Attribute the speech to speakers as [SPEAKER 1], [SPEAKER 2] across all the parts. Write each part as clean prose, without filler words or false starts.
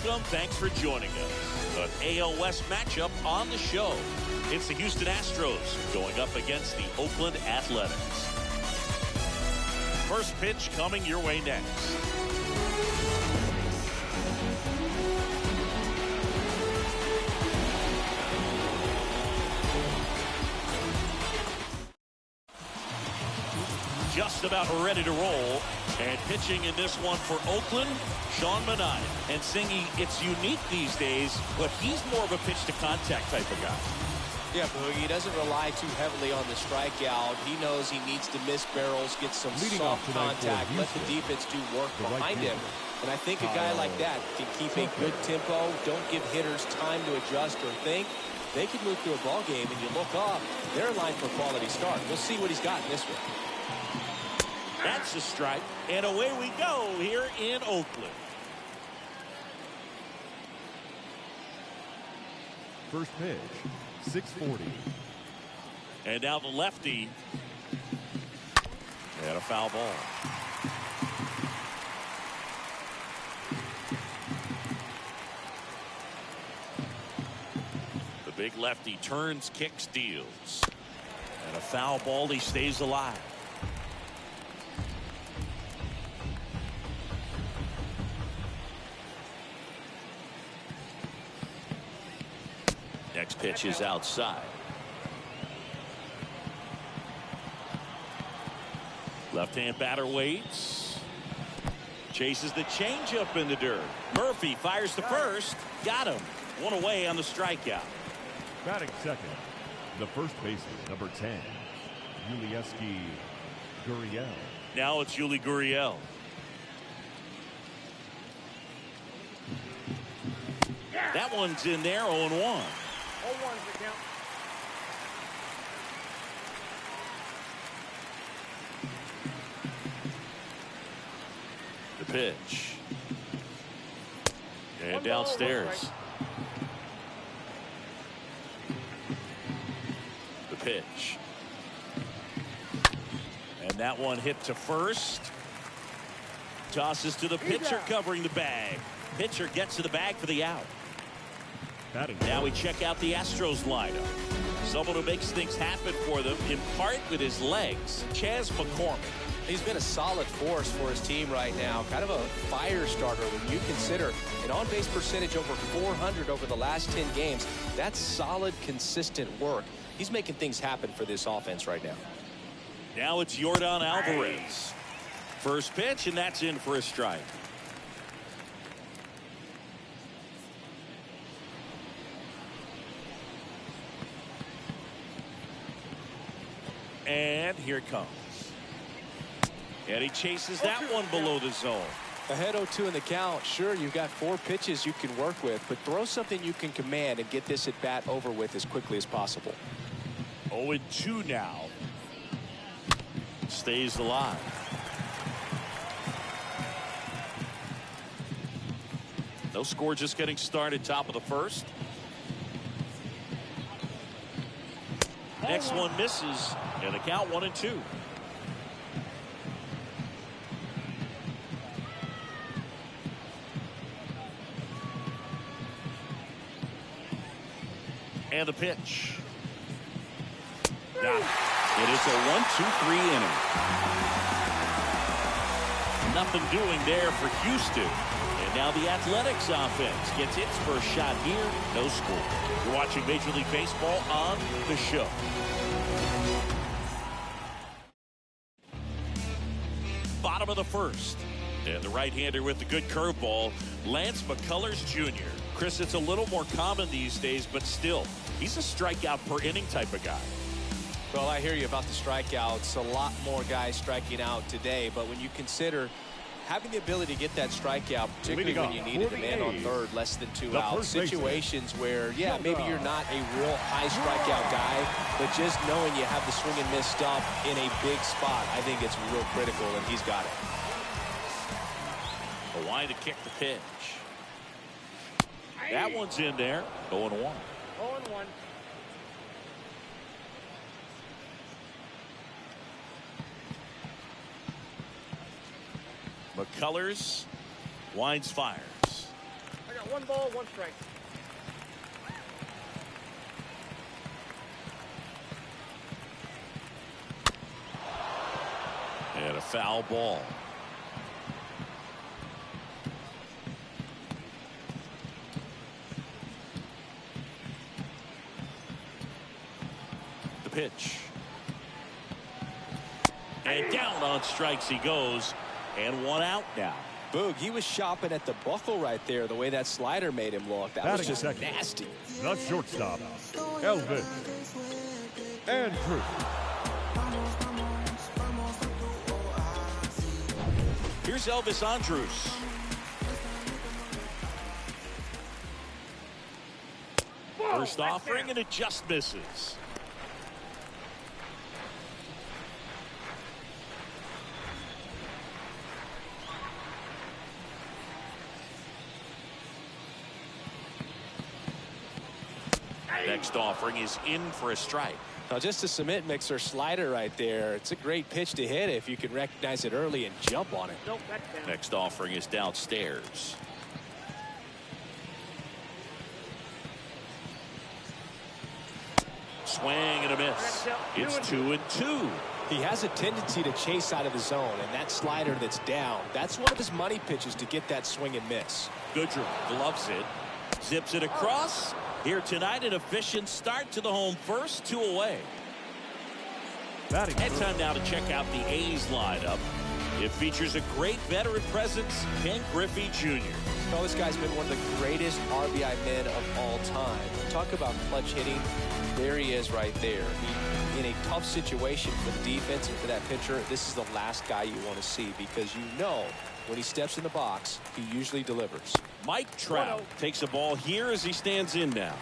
[SPEAKER 1] Welcome. Thanks for joining us. An AL West matchup on the show. It's the Houston Astros going up against the Oakland Athletics. First pitch coming your way next. Just about ready to roll. And pitching in this one for Oakland, Sean Manaea. And Singy, it's unique these days, but he's more of a pitch-to-contact type of guy.
[SPEAKER 2] Yeah, Boogie, he doesn't rely too heavily on the strikeout. He knows he needs to miss barrels, get some soft contact, let the defense do work behind him. And I think a guy like that can keep a good tempo, don't give hitters time to adjust or think. They can move through a ball game, and you look up, they're in line for a quality start. We'll see what he's got in this one.
[SPEAKER 1] That's a strike, and away we go here in Oakland.
[SPEAKER 3] First pitch, 640.
[SPEAKER 1] And now the lefty. And a foul ball. The big lefty turns, kicks, deals. And a foul ball, he stays alive. Next pitch is outside. Left-hand batter waits. Chases the changeup in the dirt. Murphy fires the first. Got him. One away on the strikeout.
[SPEAKER 3] Batting second, the first baseman, number 10, Yuli Gurriel.
[SPEAKER 1] Now it's Yuli Gurriel. That one's in there, 0-1. The pitch. And downstairs. The pitch. And that one hit to first. Tosses to the pitcher covering the bag. Pitcher gets to the bag for the out. Now we check out the Astros lineup. Someone who makes things happen for them, in part with his legs, Chas McCormick.
[SPEAKER 2] He's been a solid force for his team right now. Kind of a fire starter when you consider an on-base percentage over 400 over the last 10 games. That's solid, consistent work. He's making things happen for this offense right now.
[SPEAKER 1] Now it's Yordan Alvarez. First pitch, and that's in for a strike. And here it comes. And he chases that one below the zone.
[SPEAKER 2] Ahead 0-2 in the count. Sure, you've got 4 pitches you can work with, but throw something you can command and get this at bat over with as quickly as possible.
[SPEAKER 1] 0-2 now. Stays alive. No score, just getting started, top of the first. Next one misses, and the count 1-2. And the pitch. Now, it is a 1-2-3 inning. Nothing doing there for Houston. And now the Athletics offense gets its first shot here. No score. You're watching Major League Baseball on the show. Bottom of the first. And the right-hander with the good curveball, Lance McCullers Jr. Chris, it's a little more common these days, but still, he's a strikeout per inning type of guy.
[SPEAKER 2] Well, I hear you about the strikeouts. A lot more guys striking out today, but when you consider having the ability to get that strikeout, particularly when you need a man on third, less than 2 outs, situations where, yeah, maybe you're not a real high strikeout guy, but just knowing you have the swing and miss stuff in a big spot, I think it's real critical, and he's got it.
[SPEAKER 1] Hawaii to kick the pitch. That one's in there. 0-1.
[SPEAKER 4] 0-1.
[SPEAKER 1] McCullers winds, fires.
[SPEAKER 4] 1 ball, 1 strike.
[SPEAKER 1] And a foul ball. The pitch. And down on strikes he goes. And 1 out now.
[SPEAKER 2] Boog, he was shopping at the buckle right there, the way that slider made him look. That was just nasty.
[SPEAKER 3] The shortstop, Elvis Andrews.
[SPEAKER 1] Here's Elvis Andrews. First offering, and it just misses. Next offering is in for a strike.
[SPEAKER 2] Now, just a cement mixer slider right there. It's a great pitch to hit if you can recognize it early and jump on it.
[SPEAKER 4] Nope, that's down.
[SPEAKER 1] Next offering is downstairs. Swing and a miss. It's 2-2.
[SPEAKER 2] He has a tendency to chase out of the zone, and that slider that's down, that's one of his money pitches to get that swing and miss.
[SPEAKER 1] Goodrum gloves it. Zips it across. Here tonight, an efficient start to the home first, 2 away. And time now to check out the A's lineup. It features a great veteran presence, Ken Griffey Jr.
[SPEAKER 2] Well, this guy's been one of the greatest RBI men of all time. Talk about clutch hitting. There he is right there. In a tough situation for the defense and for that pitcher, this is the last guy you want to see, because you know when he steps in the box, he usually delivers.
[SPEAKER 1] Mike Trout takes a ball here as he stands in now.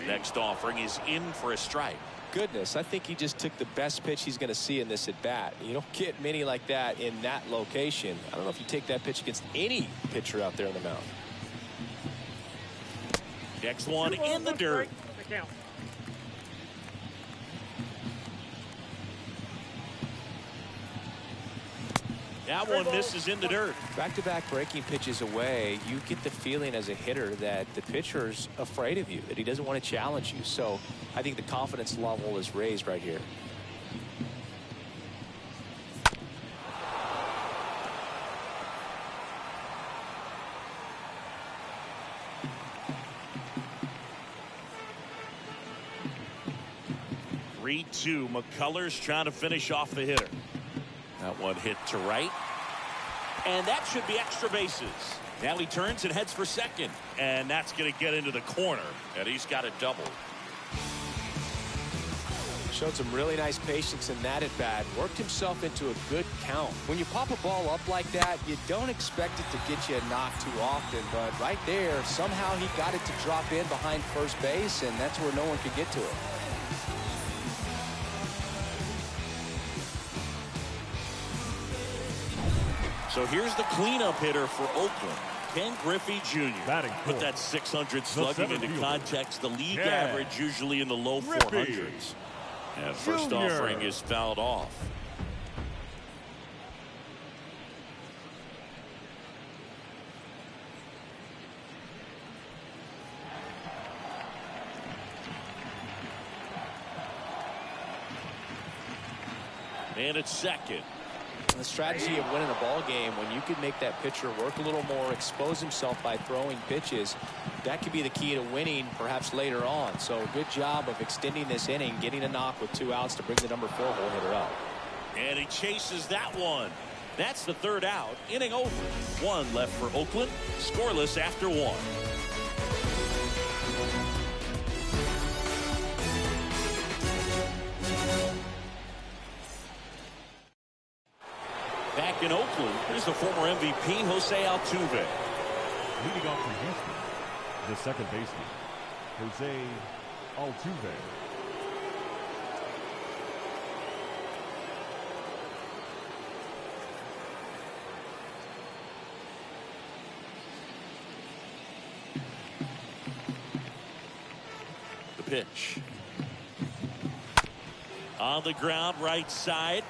[SPEAKER 1] Next offering is in for a strike.
[SPEAKER 2] Goodness, I think he just took the best pitch he's going to see in this at bat. You don't get many like that in that location. I don't know if you take that pitch against any pitcher out there on the mound.
[SPEAKER 1] Next one in the dirt. That one misses in the dirt.
[SPEAKER 2] Back-to-back breaking pitches away, you get the feeling as a hitter that the pitcher's afraid of you, that he doesn't want to challenge you. So I think the confidence level is raised right here.
[SPEAKER 1] (3-2). McCullers trying to finish off the hitter. That one hit to right. And that should be extra bases. Now he turns and heads for second. And that's going to get into the corner. And he's got a double.
[SPEAKER 2] Showed some really nice patience in that at bat. Worked himself into a good count. When you pop a ball up like that, you don't expect it to get you a knock too often. But right there, somehow he got it to drop in behind first base. And that's where no one could get to it.
[SPEAKER 1] So here's the cleanup hitter for Oakland, Ken Griffey Jr. Put that 600 slugging into context. The league average usually in the low 400s. And first offering is fouled off. And it's second.
[SPEAKER 2] The strategy of winning a ball game, when you can make that pitcher work a little more, expose himself by throwing pitches, that could be the key to winning perhaps later on. So good job of extending this inning, getting a knock with 2 outs to bring the number 4 hole hitter up.
[SPEAKER 1] And he chases that one. That's the 3rd out. Inning over. 1 left for Oakland. Scoreless after 1. Back in Oakland, here's the former MVP, Jose Altuve.
[SPEAKER 3] Leading off for Houston, the second baseman, Jose Altuve.
[SPEAKER 1] pitch. On the ground, right side.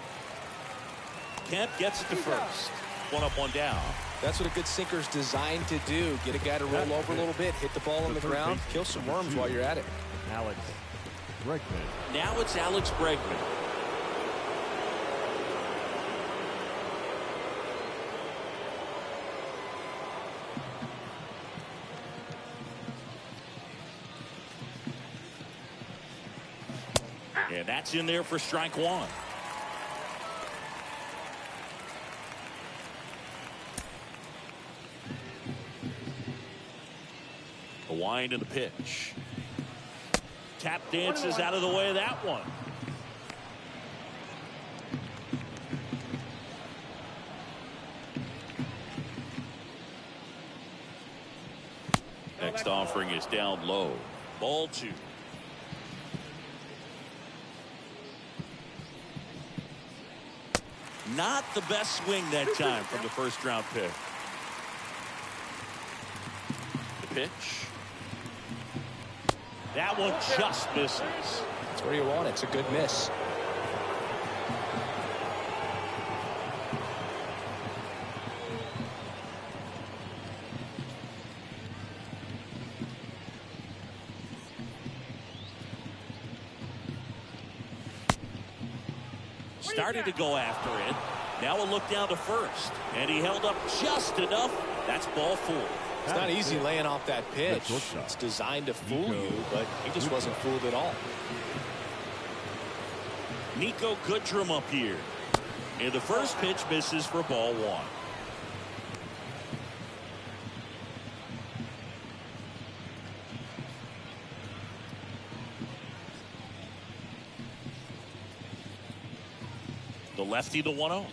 [SPEAKER 1] Kemp gets it to first. One up, one down.
[SPEAKER 2] That's what a good sinker's designed to do. Get a guy to roll over a little bit, hit the ball on the ground, kill some worms while you're at it.
[SPEAKER 3] Alex Bregman.
[SPEAKER 1] Now it's Alex Bregman. And that's in there for strike one. A wind in the pitch. Tap dances out of the way of that one. Next offering is down low. Ball two. Not the best swing that time from the first round pick. The pitch. That one just misses.
[SPEAKER 2] That's where you want it. It's a good miss.
[SPEAKER 1] Started to go after it. Now a look down to first. And he held up just enough. That's ball four.
[SPEAKER 2] It's not easy laying off that pitch. It's designed to fool you, but he just wasn't fooled at all.
[SPEAKER 1] Nico Goodrum up here. And the first pitch misses for ball one. The lefty, the 1-0.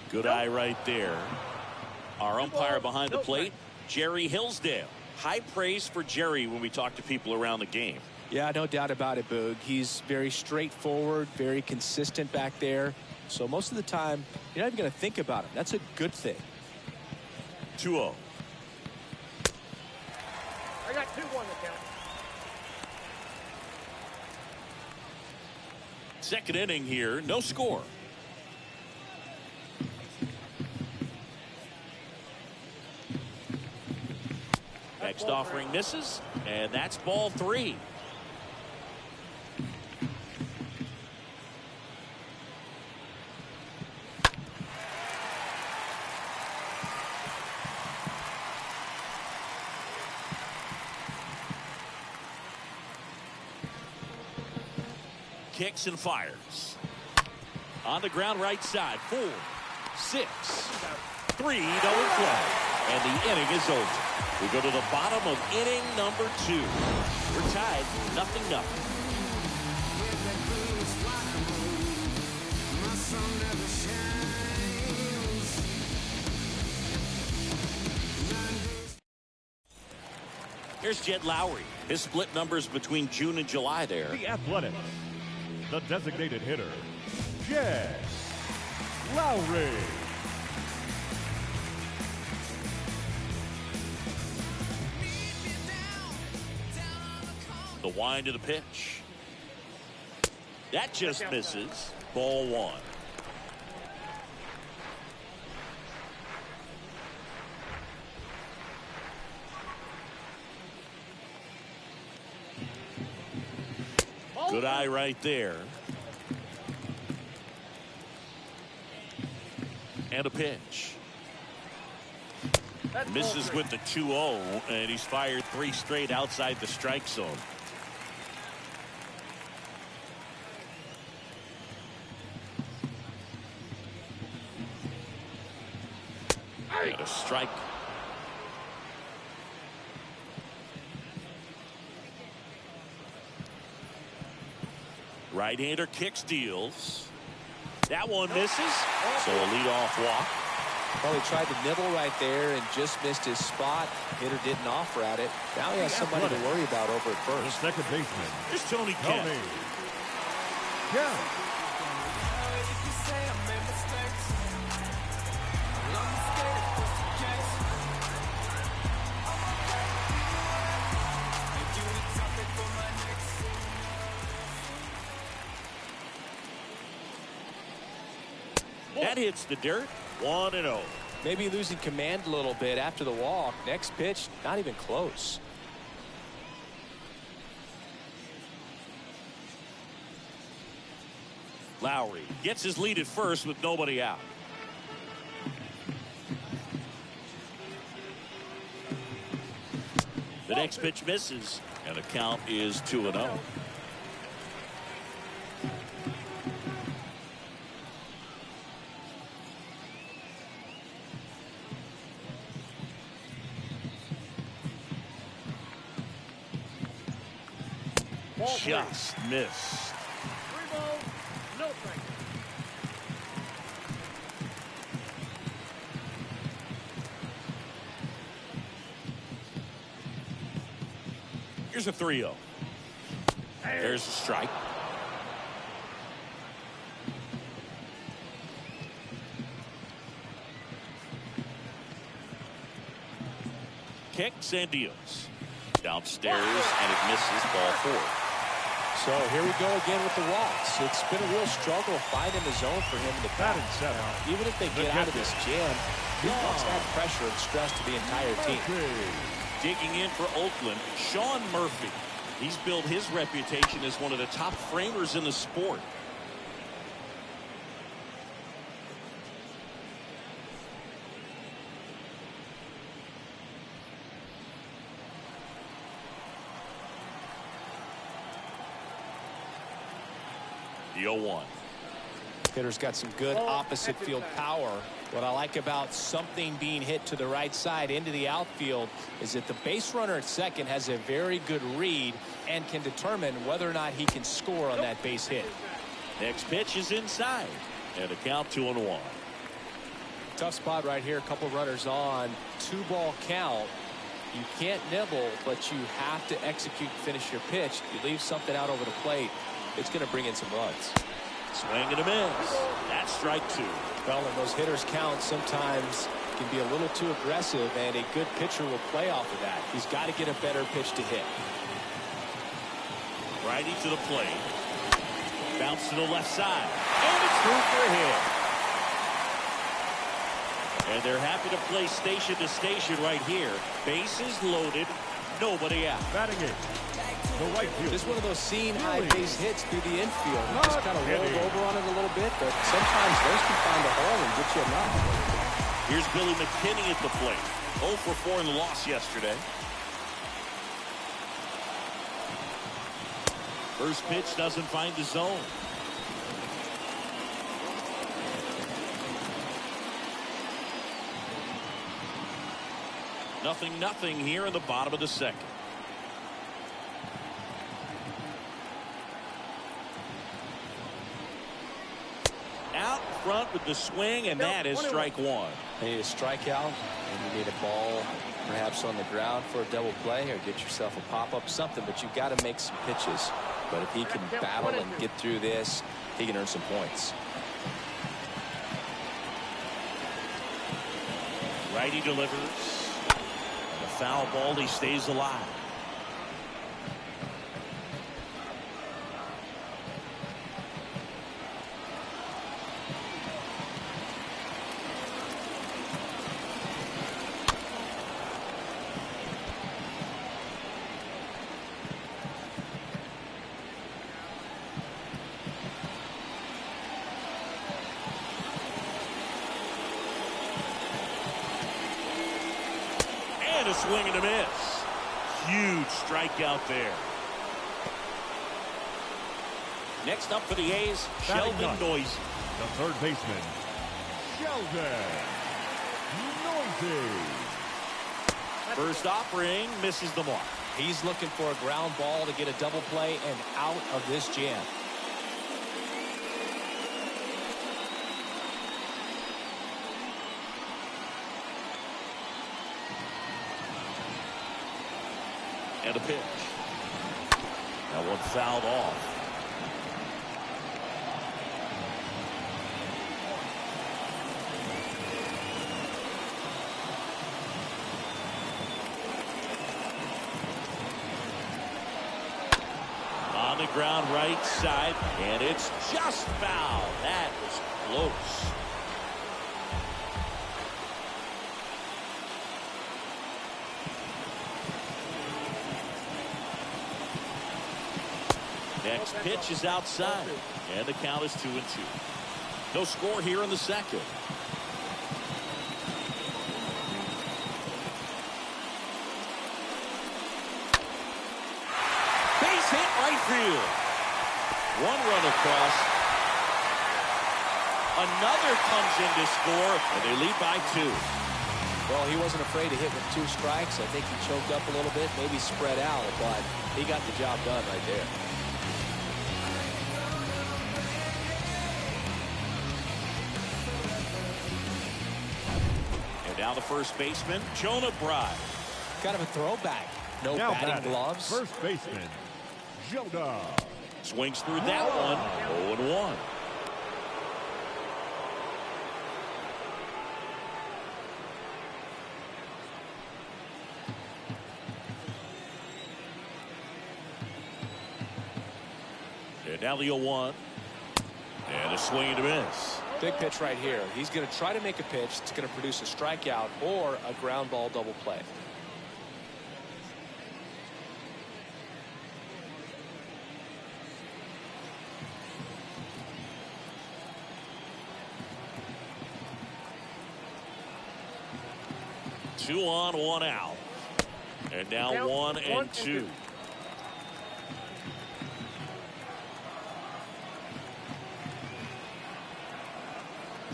[SPEAKER 1] Good eye right there. Our umpire behind the plate, Jerry Hillsdale. High praise for Jerry when we talk to people around the game.
[SPEAKER 2] Yeah, no doubt about it, Boog. He's very straightforward, very consistent back there. So most of the time, you're not even going to think about him. That's a good thing.
[SPEAKER 1] 2-0.
[SPEAKER 4] I got 2-1 to count.
[SPEAKER 1] Second inning here, no score. Next offering misses, and that's ball three. Kicks and fires. On the ground, right side. 4, 6, 3, no play. And the inning is over. We go to the bottom of inning number 2. We're tied 0-0. Here's Jed Lowry. His split numbers between June and July there.
[SPEAKER 3] The Athletics. The designated hitter, Jed Lowry.
[SPEAKER 1] The wind of the pitch. That just misses. Ball one. Good eye right there. And a pitch. Misses with the 2-0, and he's fired 3 straight outside the strike zone. And a strike. Right-hander kick steals. That one misses. So a leadoff walk.
[SPEAKER 2] Well, he tried to nibble right there and just missed his spot. Hitter didn't offer at it. Now he has somebody to worry about over at
[SPEAKER 3] The
[SPEAKER 2] first.
[SPEAKER 3] second baseman,
[SPEAKER 1] Here's Tony Kemp.
[SPEAKER 3] Kemp.
[SPEAKER 1] That hits the dirt. 1-0.
[SPEAKER 2] Maybe losing command a little bit after the walk. Next pitch, not even close.
[SPEAKER 1] Lowry gets his lead at first with nobody out. The next pitch misses, and the count is 2-0. Just missed.
[SPEAKER 4] 3 balls, no strike.
[SPEAKER 1] Here's a 3-0. There's a strike. Kicks and deals. Downstairs, and it misses. Ball 4.
[SPEAKER 2] So here we go again with the walks. It's been a real struggle finding the zone for him in the bat. Even if they get out of this jam, he wants to add pressure and stress to the entire team.
[SPEAKER 1] Digging in for Oakland, Sean Murphy. He's built his reputation as one of the top framers in the sport. The 0-1.
[SPEAKER 2] Hitter's got some good opposite field power. What I like about something being hit to the right side into the outfield is that the base runner at second has a very good read and can determine whether or not he can score on that base hit.
[SPEAKER 1] Next pitch is inside, and a count 2-1.
[SPEAKER 2] Tough spot right here. A couple runners on. 2-ball count. You can't nibble, but you have to execute and finish your pitch. If you leave something out over the plate, it's going to bring in some runs.
[SPEAKER 1] Swing and a miss. That's strike 2.
[SPEAKER 2] Well, when those hitters count, sometimes can be a little too aggressive, and a good pitcher will play off of that. He's got to get a better pitch to hit.
[SPEAKER 1] Righty to the plate. Bounce to the left side. And it's through for a hit. And they're happy to play station to station right here. Bases loaded. Nobody out.
[SPEAKER 3] Batting it. The right field.
[SPEAKER 2] Just one of those seeing high base hits through the infield. You just kind of rolled over on it a little bit, but sometimes those can find a hole and get you a knock.
[SPEAKER 1] Here's Billy McKinney at the plate. 0 for 4 in the loss yesterday. First pitch doesn't find the zone. Nothing here in the bottom of the second. Out front with the swing, and that is strike 1.
[SPEAKER 2] You need a strikeout, and you need a ball perhaps on the ground for a double play, or get yourself a pop-up, something, but you've got to make some pitches. But if he can battle and get through this, he can earn some points.
[SPEAKER 1] Righty delivers. And a foul ball, he stays alive. A swing and a miss. Huge strikeout there. Next up for the A's, Sheldon Noisy.
[SPEAKER 3] The third baseman, Sheldon Noisy.
[SPEAKER 1] First offering misses the mark.
[SPEAKER 2] He's looking for a ground ball to get a double play and out of this jam.
[SPEAKER 1] And a pitch. That one fouled off. On the ground right side, and it's just foul. That was close. Next pitch is outside, and the count is 2-2. No score here in the second. Base hit right field. One run across. Another comes in to score, and they lead by 2.
[SPEAKER 2] Well, he wasn't afraid to hit with 2 strikes. I think he choked up a little bit, maybe spread out, but he got the job done right there.
[SPEAKER 1] And now the first baseman, Jonah Bride.
[SPEAKER 2] Kind of a throwback. No
[SPEAKER 3] Now
[SPEAKER 2] batting gloves.
[SPEAKER 3] First baseman, Jonah.
[SPEAKER 1] Swings through that one, 0-1. And now the 0-1. And a swing and a miss.
[SPEAKER 2] Big pitch right here. He's going to try to make a pitch that's going to produce a strikeout or a ground ball double play.
[SPEAKER 1] Two on, 1 out. And now 1 and 2.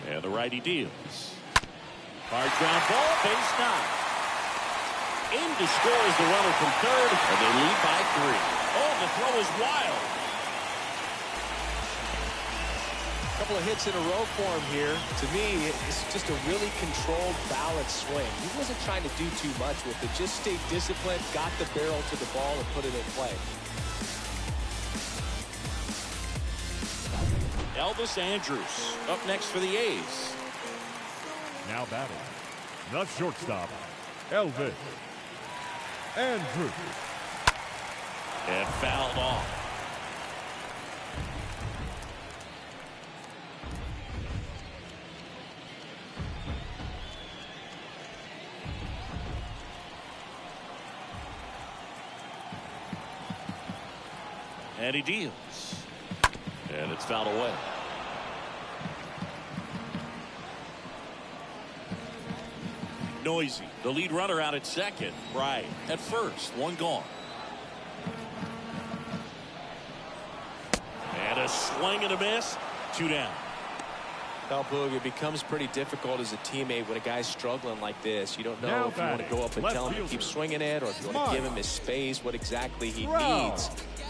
[SPEAKER 1] And the righty deals. Hard ground ball, base 9. In to score is the runner from third, and they lead by 3. Oh, the throw is wild.
[SPEAKER 2] Couple of hits in a row for him here. To me, it's just a really controlled, balanced swing. He wasn't trying to do too much with it. Just stayed disciplined, got the barrel to the ball, and put it in play.
[SPEAKER 1] Elvis Andrus up next for the A's.
[SPEAKER 3] Now batting, the shortstop, Elvis Andrus.
[SPEAKER 1] And fouled off. And he deals. And it's fouled away. Noisy, the lead runner out at second. Right at first, 1 gone. And a swing and a miss. 2 down.
[SPEAKER 2] Well, Boog, it becomes pretty difficult as a teammate when a guy's struggling like this. You don't know
[SPEAKER 3] Now
[SPEAKER 2] if you want to
[SPEAKER 3] batting,
[SPEAKER 2] go up and
[SPEAKER 3] left
[SPEAKER 2] tell him to
[SPEAKER 3] fielder,
[SPEAKER 2] keep swinging it, or if you want to give him his space, what exactly he needs.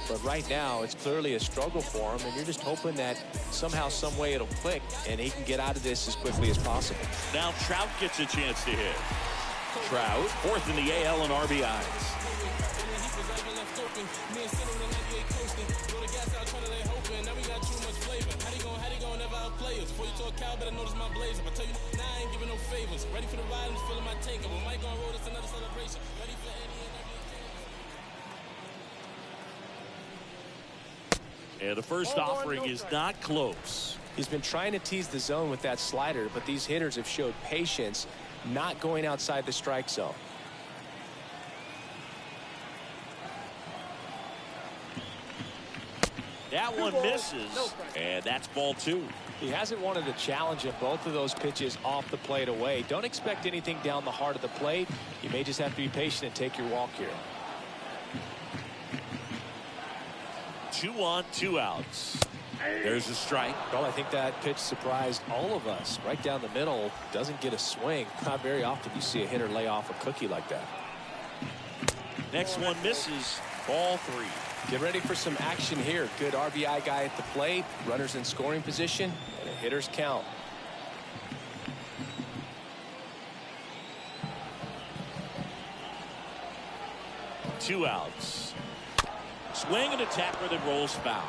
[SPEAKER 2] But right now, it's clearly a struggle for him, and you're just hoping that somehow, some way it'll click, and he can get out of this as quickly as possible.
[SPEAKER 1] Now Trout gets a chance to hit. Trout, 4th in the AL in RBIs. And the first offering is not close.
[SPEAKER 2] He's been trying to tease the zone with that slider, but these hitters have showed patience, not going outside the strike zone.
[SPEAKER 1] That one misses, and that's ball 2.
[SPEAKER 2] He hasn't wanted a challenge in both of those pitches off the plate away. Don't expect anything down the heart of the plate. You may just have to be patient and take your walk here.
[SPEAKER 1] 2 on, 2 outs. There's a strike.
[SPEAKER 2] Well, I think that pitch surprised all of us. Right down the middle, doesn't get a swing. Not very often you see a hitter lay off a cookie like that.
[SPEAKER 1] Next one misses. Ball 3.
[SPEAKER 2] Get ready for some action here. Good RBI guy at the plate. Runners in scoring position. And a hitter's count.
[SPEAKER 1] Two outs. Swing and a tapper that rolls foul.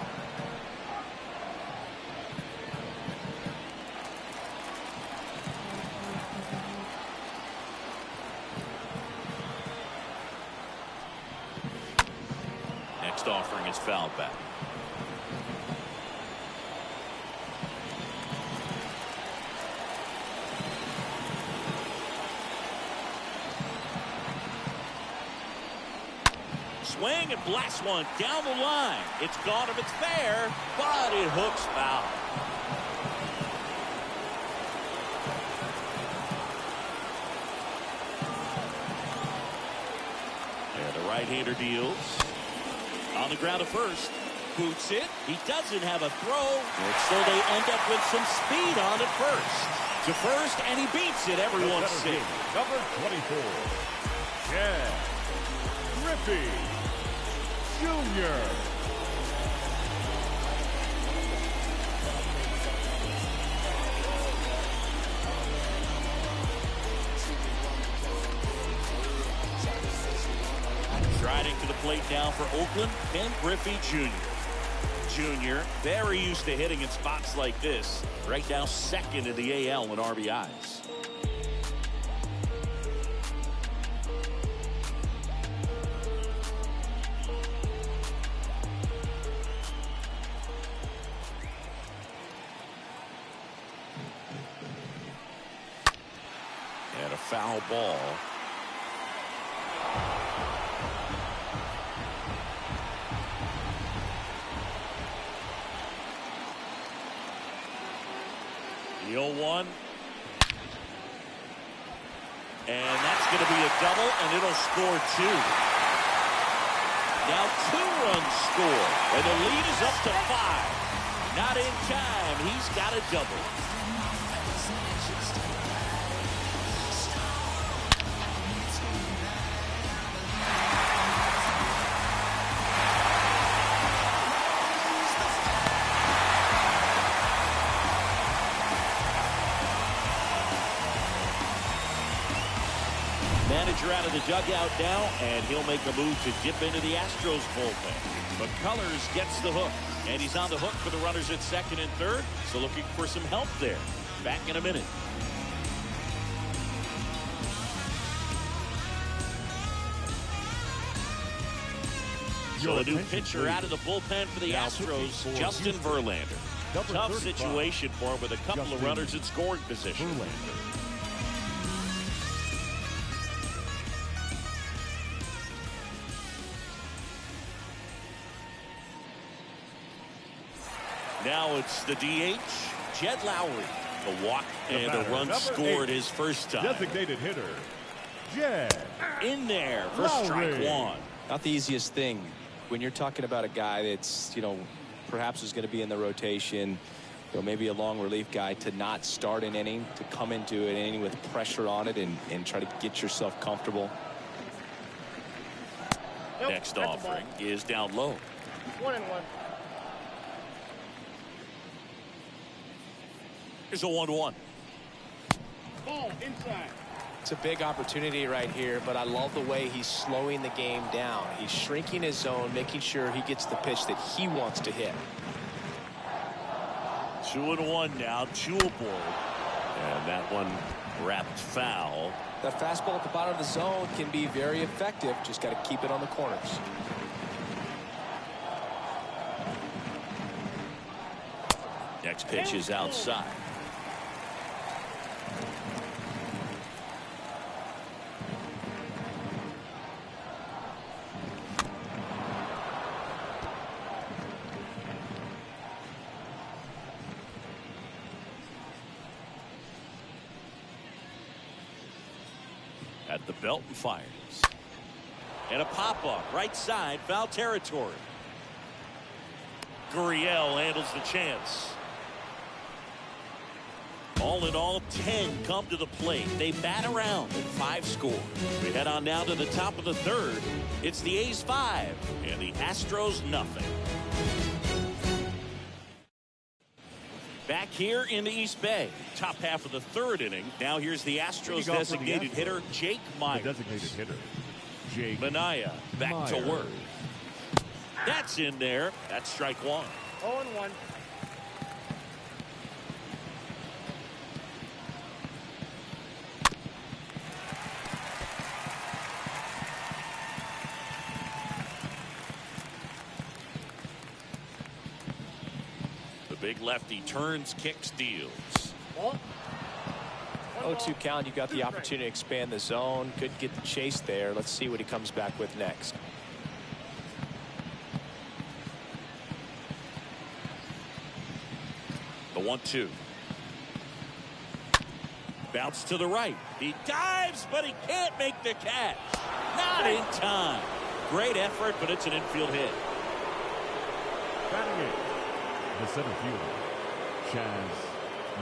[SPEAKER 1] Next offering is fouled back. swing and blasts one down the line. It's gone if it's fair, but it hooks foul. And the right-hander deals. On the ground at first. Boots it. He doesn't have a throw. And so they end up with some speed on at first. To first, and he beats it. Everyone's safe.
[SPEAKER 3] Number 24. Ken Griffey Jr.
[SPEAKER 1] Striding to the plate now for Oakland, Ken Griffey Jr. Very used to hitting in spots like this. Right now, second in the AL in RBIs. And a foul ball. The 0-1. And that's going to be a double, and it'll score 2. Now 2 runs score, and the lead is up to 5. Not in time. He's got a double. Manager out of the dugout now, and he'll make a move to dip into the Astros bullpen. McCullers gets the hook, and he's on the hook for the runners at second and third, so looking for some help there. Back in a minute. So a new pitcher out of the bullpen for the Astros, Justin Verlander. Tough situation for him with a couple of runners in scoring position. Now it's the DH, Jed Lowry. The walk and a run scored his first time.
[SPEAKER 3] Designated hitter, Jed.
[SPEAKER 1] In there for strike 1.
[SPEAKER 2] Not the easiest thing when you're talking about a guy that's, perhaps is going to be in the rotation, maybe a long relief guy, to not start an inning, to come into an inning with pressure on it and try to get yourself comfortable.
[SPEAKER 1] Next offering is down low.
[SPEAKER 4] 1-1.
[SPEAKER 1] Here's a 1-1.
[SPEAKER 4] Ball inside.
[SPEAKER 2] It's a big opportunity right here, but I love the way he's slowing the game down. He's shrinking his zone, making sure he gets the pitch that he wants to hit.
[SPEAKER 1] 2-1 now, 2 aboard. And that one wrapped foul.
[SPEAKER 2] That fastball at the bottom of the zone can be very effective. Just got to keep it on the corners.
[SPEAKER 1] Next pitch is outside. At the belt and fires. And a pop-up right side, foul territory. Gurriel handles the chance. All in all, 10 come to the plate. They bat around and 5 score. We head on now to the top of the third. It's the A's 5 and the Astros nothing. Back here in the East Bay, top half of the third inning. Now here's the Astros designated hitter, Jake Myers.
[SPEAKER 3] The designated hitter, Jake
[SPEAKER 1] Minaya back to work. That's in there. That's strike 1.
[SPEAKER 4] 0-1.
[SPEAKER 1] Big lefty turns, kicks, deals.
[SPEAKER 2] 0-2 count. You got the opportunity to expand the zone. Couldn't get the chase there. Let's see what he comes back with next.
[SPEAKER 1] 1-2. Bounce to the right. He dives, but he can't make the catch. Not in time. Great effort, but it's an infield hit.
[SPEAKER 3] Batting it, the center fielder, Chaz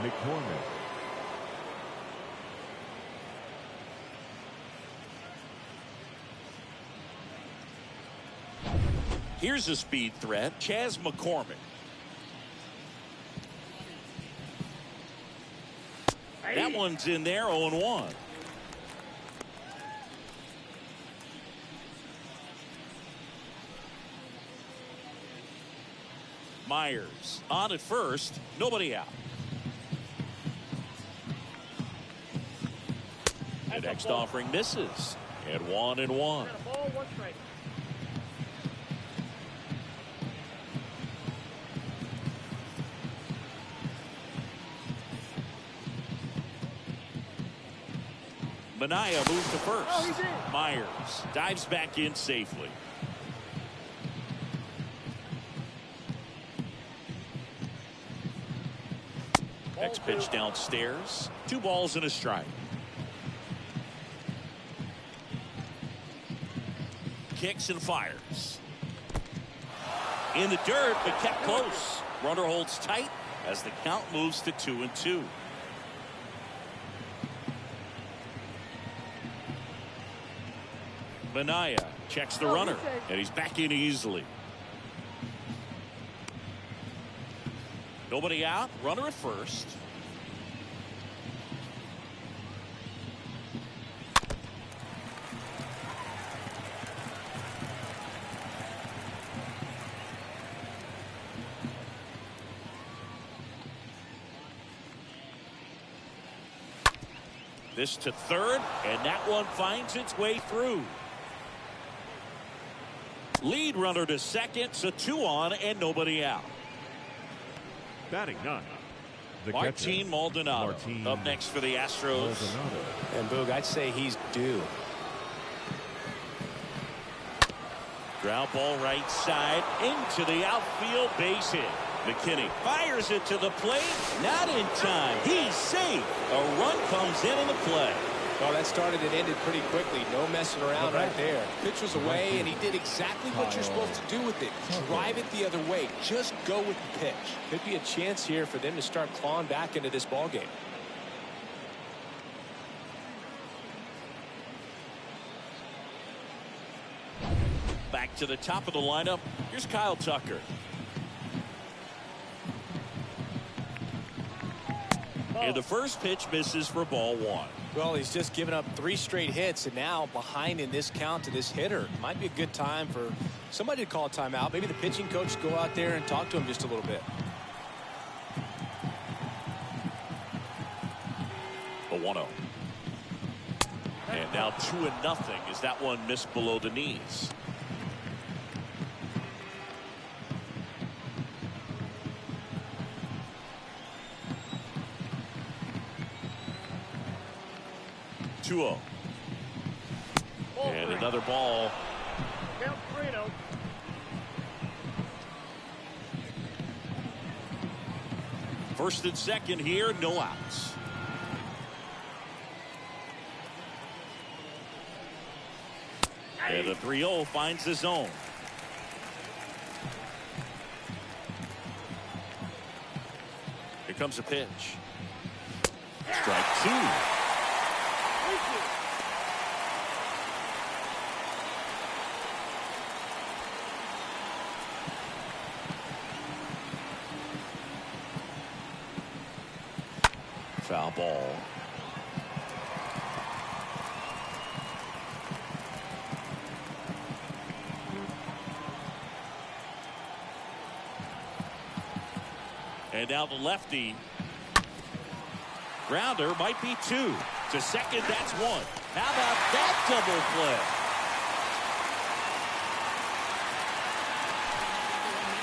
[SPEAKER 3] McCormick.
[SPEAKER 1] Here's a speed threat, Chaz McCormick. That one's in there, 0-1. Myers on at first, nobody out. The next offering misses. And 1-1.
[SPEAKER 4] Ball, 1 strike.
[SPEAKER 1] Mania moves to first. Myers dives back in safely. Next pitch downstairs. 2 balls and a strike. Kicks and fires. In the dirt, but kept close. Runner holds tight as the count moves to 2-2. Mania checks the runner, and he's back in easily. Nobody out, runner at first. This to third, and that one finds its way through. Lead runner to second, so 2 on and nobody out.
[SPEAKER 3] Batting 9, the
[SPEAKER 1] Martin Maldonado up next for the Astros.
[SPEAKER 2] And Boog, I'd say he's due.
[SPEAKER 1] Ground ball right side into the outfield, base hit. McKinney fires it to the plate. Not in time. He's safe. A run comes in on the play.
[SPEAKER 2] Well, that started and ended pretty quickly. No messing around right there. Pitch was away, and he did exactly what you're supposed to do with it. Drive it the other way. Just go with the pitch. Could be a chance here for them to start clawing back into this ball game.
[SPEAKER 1] Back to the top of the lineup. Here's Kyle Tucker. And the first pitch misses for ball 1.
[SPEAKER 2] Well, he's just given up 3 straight hits, and now behind in this count to this hitter. Might be a good time for somebody to call a timeout. Maybe the pitching coach go out there and talk to him just a little bit.
[SPEAKER 1] A 1-0. And now 2-0 as that one missed below the knees. And another ball.
[SPEAKER 4] Count 3-0.
[SPEAKER 1] First and second here, no outs. And the 3-0 finds the zone. Here comes a pitch. Strike 2. Foul ball. And now the lefty. Grounder might be 2. To second, that's 1. How about that double play?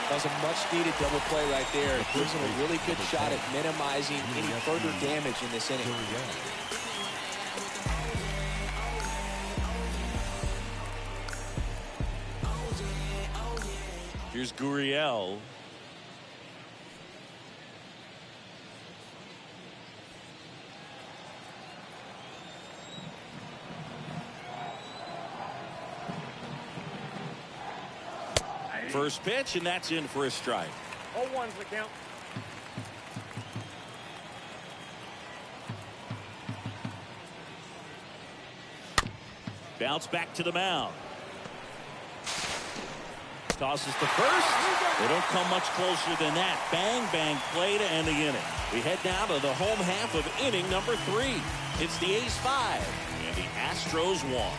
[SPEAKER 2] That was a much-needed double play right there. It gives him a really good shot at minimizing any further damage in this inning.
[SPEAKER 1] Here's Gurriel. First pitch, and that's in for a strike.
[SPEAKER 4] 0-1's the count.
[SPEAKER 1] Bounce back to the mound. Tosses to first. They don't come much closer than that. Bang, bang play to end the inning. We head now to the home half of inning number 3. It's the A's 5 and the Astros 1.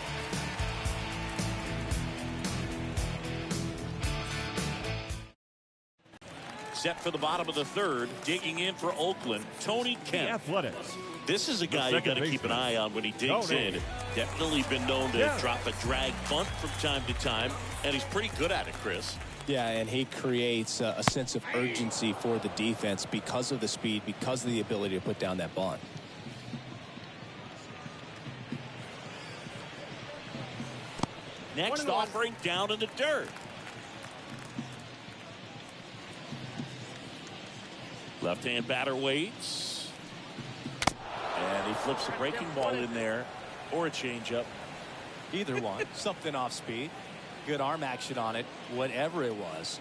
[SPEAKER 1] Set for the bottom of the third. Digging in for Oakland, Tony Kemp.
[SPEAKER 3] The Athletics.
[SPEAKER 1] This is a guy you got to keep an eye on when he digs in. Definitely been known to drop a drag bunt from time to time, and he's pretty good at it, Chris.
[SPEAKER 2] Yeah, and he creates a sense of urgency for the defense because of the speed, because of the ability to put down that bunt.
[SPEAKER 1] Next offering down in the dirt. Left-hand batter waits. And he flips a breaking ball in there, or a changeup.
[SPEAKER 2] Either one. Something off speed. Good arm action on it. Whatever it was.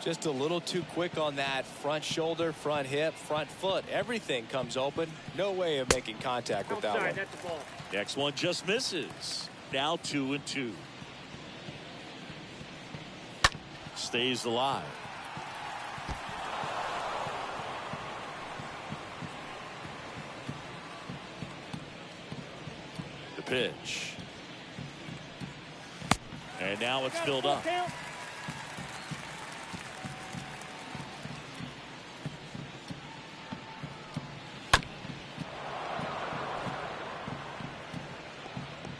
[SPEAKER 2] Just a little too quick on that front shoulder, front hip, front foot. Everything comes open. No way of making contact with that one.
[SPEAKER 4] That's the ball.
[SPEAKER 1] Next one just misses. Now 2-2. Stays alive. The pitch. And now it's filled up.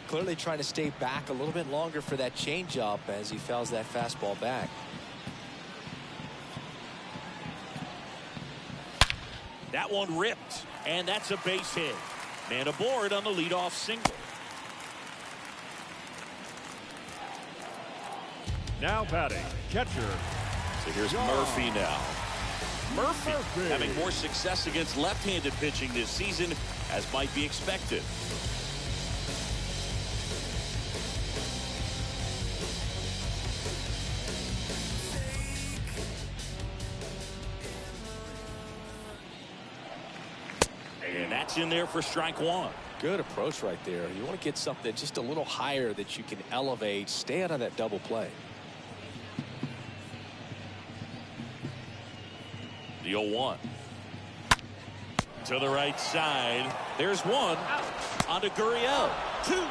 [SPEAKER 2] Clearly trying to stay back a little bit longer for that changeup as he fouls that fastball back.
[SPEAKER 1] That one ripped, and that's a base hit. Man aboard on the leadoff single.
[SPEAKER 3] Now batting, catcher.
[SPEAKER 1] So here's Murphy now. Murphy having more success against left-handed pitching this season, as might be expected. And that's in there for strike one.
[SPEAKER 2] Good approach right there. You want to get something just a little higher that you can elevate. Stay out of that double play.
[SPEAKER 1] The 0-1. To the right side. There's one. Onto Gurriel. 2.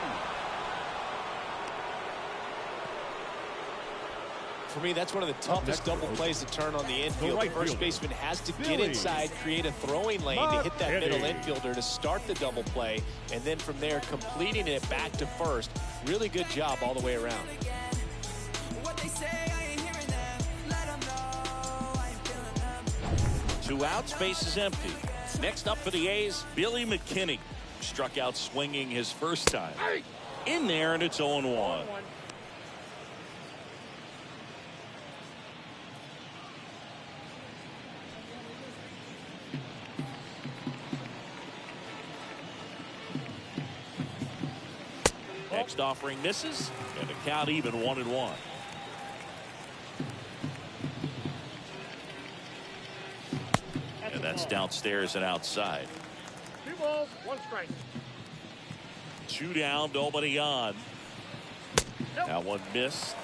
[SPEAKER 2] For me, that's one of the toughest double plays to turn on the infield. The first baseman has to get inside, create a throwing lane to hit that middle infielder to start the double play, and then from there completing it back to first. Really good job all the way around.
[SPEAKER 1] 2 outs, base is empty. Next up for the A's, Billy McKinney. Struck out swinging his first time. In there, and it's 0-1. Next offering misses, and the count even 1-1. And that's downstairs and outside.
[SPEAKER 4] 2 balls, 1 strike.
[SPEAKER 1] 2 down, nobody on. That one missed.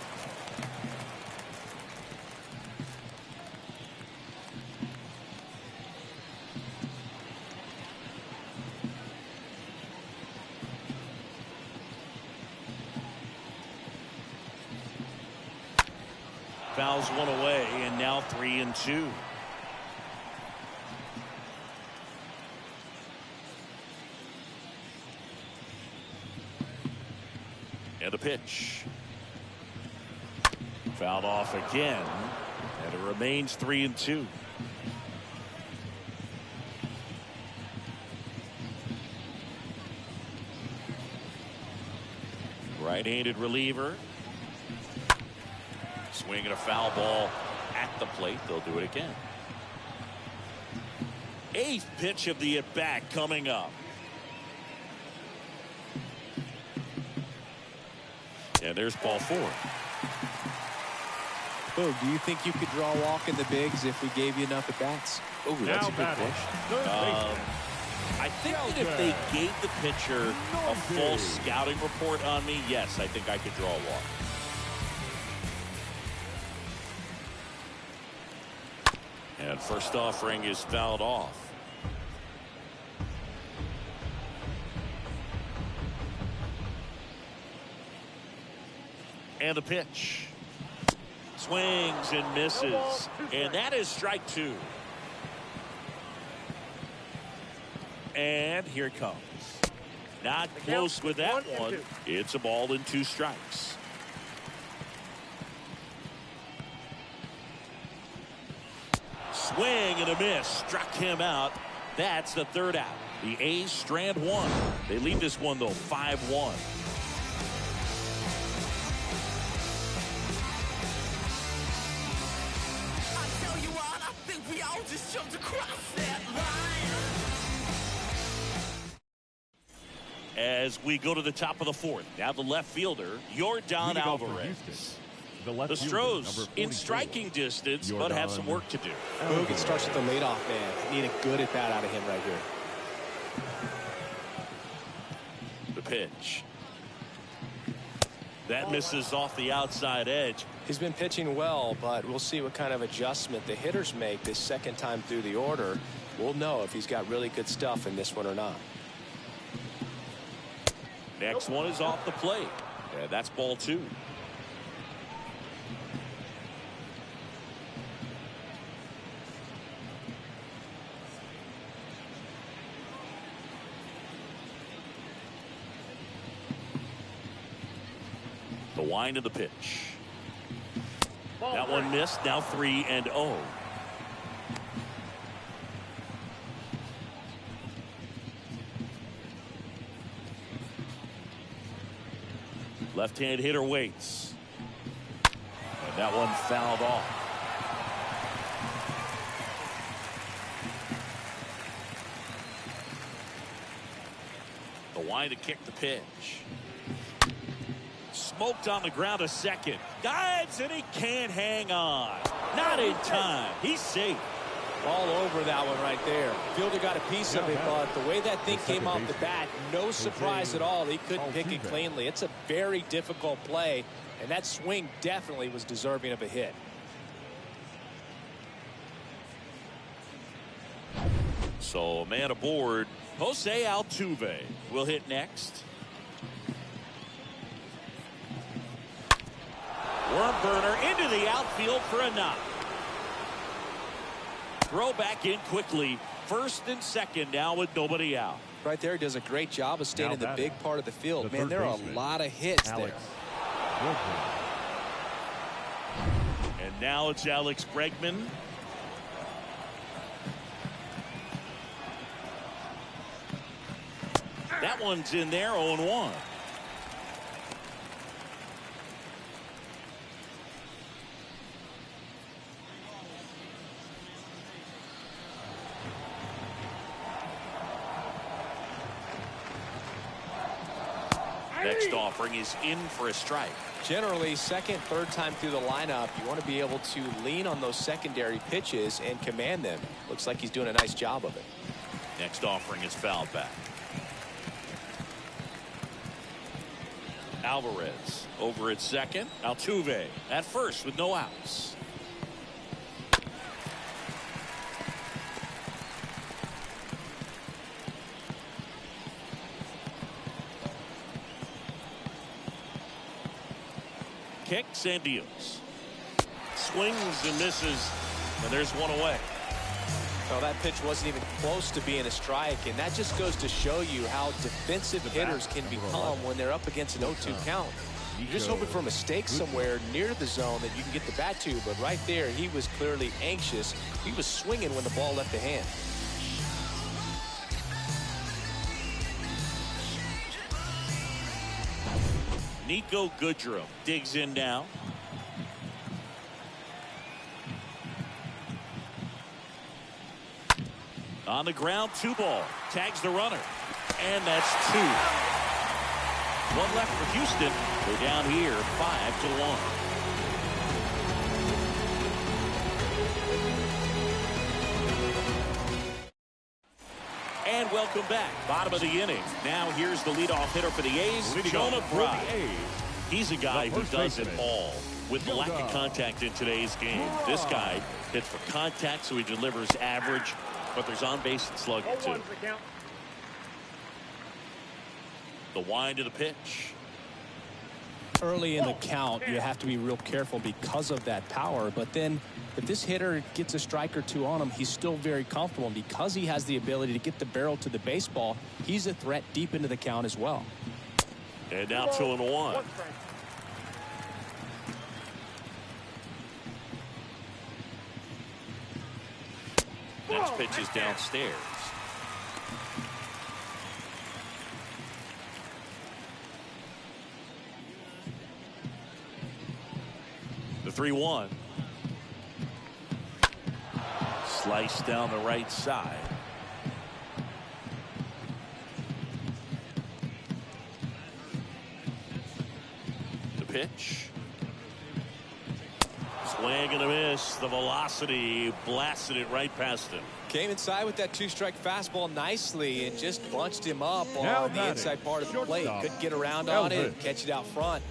[SPEAKER 1] Fouls one away, and now 3-2. And the pitch. Fouled off again, and it remains 3-2. Right-handed reliever. Swinging a foul ball at the plate. They'll do it again. 8th pitch of the at-bat coming up. And there's ball 4.
[SPEAKER 2] Boog, do you think you could draw a walk in the bigs if we gave you enough at-bats?
[SPEAKER 3] Ooh, that's a good question.
[SPEAKER 1] I think that if they gave the pitcher a full scouting report on me, yes, I think I could draw a walk. And first offering is fouled off. And the pitch. Swings and misses. And that is strike two. And here it comes. Not close with that one. It's a ball and 2 strikes. Swing and a miss. Struck him out. That's the 3rd out. The A's strand 1. They lead this one, though, 5-1.
[SPEAKER 5] Just jumped across that line.
[SPEAKER 1] As we go to the top of the 4th, now the left fielder, Yordan Alvarez. The Astros in striking distance, but have some work to do.
[SPEAKER 2] Boog, it starts with the leadoff man. Need a good at bat out of him right here.
[SPEAKER 1] The pitch. That misses off the outside edge.
[SPEAKER 2] He's been pitching well, but we'll see what kind of adjustment the hitters make this second time through the order. We'll know if he's got really good stuff in this one or not.
[SPEAKER 1] Next one is off the plate. And that's ball 2. The wind of the pitch. That one missed. Now 3-0. Left-hand hitter waits. And that one fouled off. The wind to kick the pitch. Smoked on the ground a second. Guides, and he can't hang on. Not in time. He's safe.
[SPEAKER 2] All over that one right there. Fielder got a piece of it, but the way that thing came off the bat, no surprise at all. He couldn't pick it cleanly. It's a very difficult play, and that swing definitely was deserving of a hit.
[SPEAKER 1] So a man aboard. Jose Altuve will hit next. Worm burner into the outfield for a knock. Throw back in quickly. First and second now with nobody out.
[SPEAKER 2] Right there, he does a great job of staying in the big part of the field. Man, there are a lot of hits there.
[SPEAKER 1] And now it's Alex Bregman. That one's in there, 0-1. Next offering is in for a strike.
[SPEAKER 2] Generally, second, third time through the lineup, you want to be able to lean on those secondary pitches and command them. Looks like he's doing a nice job of it.
[SPEAKER 1] Next offering is fouled back. Alvarez over at second. Altuve at first with no outs. Kicks and deals. Swings and misses, and there's one away.
[SPEAKER 2] Well, that pitch wasn't even close to being a strike, and that just goes to show you how defensive hitters can become when they're up against an 0-2 count. You're just hoping for a mistake somewhere near the zone that you can get the bat to, but right there, he was clearly anxious. He was swinging when the ball left the hand.
[SPEAKER 1] Nico Goodrum digs in now. On the ground, 2-ball. Tags the runner. And that's 2. One left for Houston. They're down here 5-1. And welcome back. Bottom of the inning. Now here's the leadoff hitter for the A's, Jonah Bride. He's a guy who does it all with the lack of contact in today's game. This guy hits for contact, so he delivers average, but there's on-base and slugging too. The wind of the pitch.
[SPEAKER 6] Early in the count, you have to be real careful because of that power. But then if this hitter gets a strike or two on him, he's still very comfortable. And because he has the ability to get the barrel to the baseball, he's a threat deep into the count as well.
[SPEAKER 1] And now 2-1. Next pitch is downstairs. The 3-1. Slice down the right side. The pitch. Swing and a miss. The velocity blasted it right past him.
[SPEAKER 2] Came inside with that two-strike fastball nicely and just bunched him up on the inside part of the plate. Couldn't get around on it, catch it out front.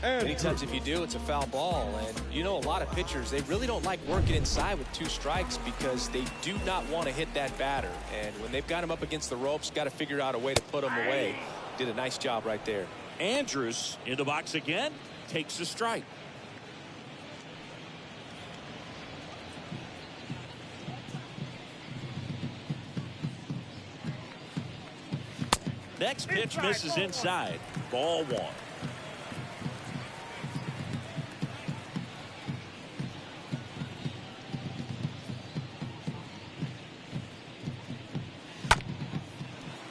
[SPEAKER 2] Many times if you do, it's a foul ball. And you know, a lot of pitchers, they really don't like working inside with two strikes because they do not want to hit that batter. And when they've got him up against the ropes, got to figure out a way to put him away. Did a nice job right there.
[SPEAKER 1] Andrews in the box again, takes a strike. Next pitch misses inside. Ball 1.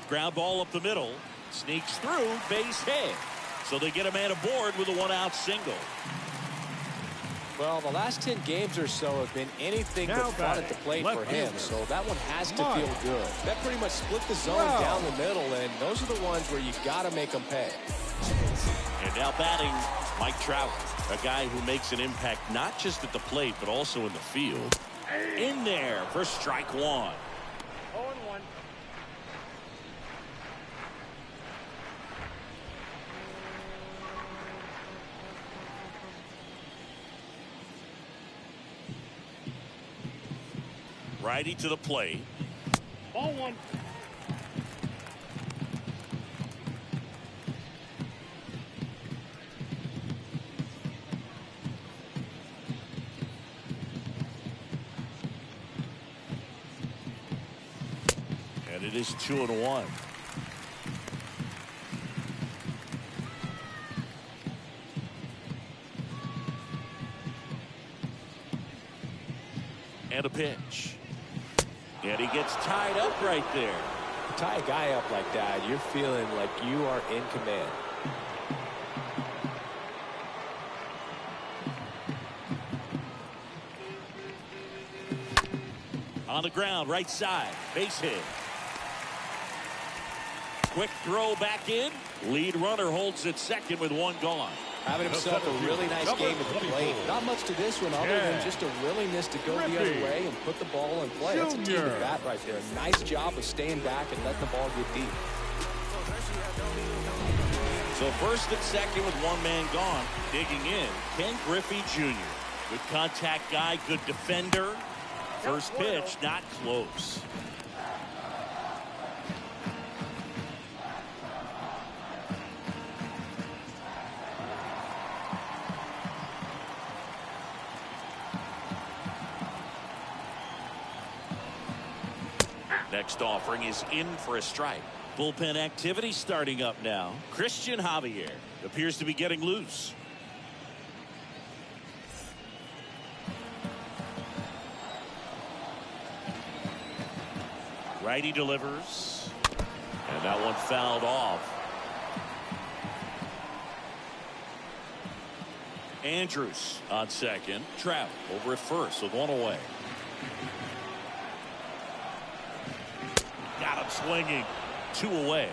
[SPEAKER 1] Ground ball up the middle. Sneaks through, base hit. So they get a man aboard with a 1-out single.
[SPEAKER 2] Well, the last 10 games or so have been anything but fun at the plate for him, so that one has to feel good. That pretty much split the zone down the middle, and those are the ones where you got to make them pay.
[SPEAKER 1] And now batting, Mike Trout, a guy who makes an impact not just at the plate, but also in the field. In there for strike 1.
[SPEAKER 4] 0-1.
[SPEAKER 1] Righty to the plate.
[SPEAKER 4] Ball 1.
[SPEAKER 1] And it is 2-1. And a pitch. And he gets tied up right there.
[SPEAKER 2] Tie a guy up like that, you're feeling like you are in command.
[SPEAKER 1] On the ground, right side, base hit. Quick throw back in. Lead runner holds at second with 1 gone.
[SPEAKER 2] Having himself a really nice game at the plate. Not much to this one other than just a willingness to go the other way and put the ball in play. That's a team at bat right there. A nice job of staying back and letting the ball get deep.
[SPEAKER 1] So first and second with 1 man gone. Digging in, Ken Griffey Jr. Good contact guy, good defender. First pitch, not close. Next offering is in for a strike. Bullpen activity starting up now. Christian Javier appears to be getting loose. Righty delivers. And that one fouled off. Andrews on second. Trout over at first with 1 away. Got him swinging. 2 away.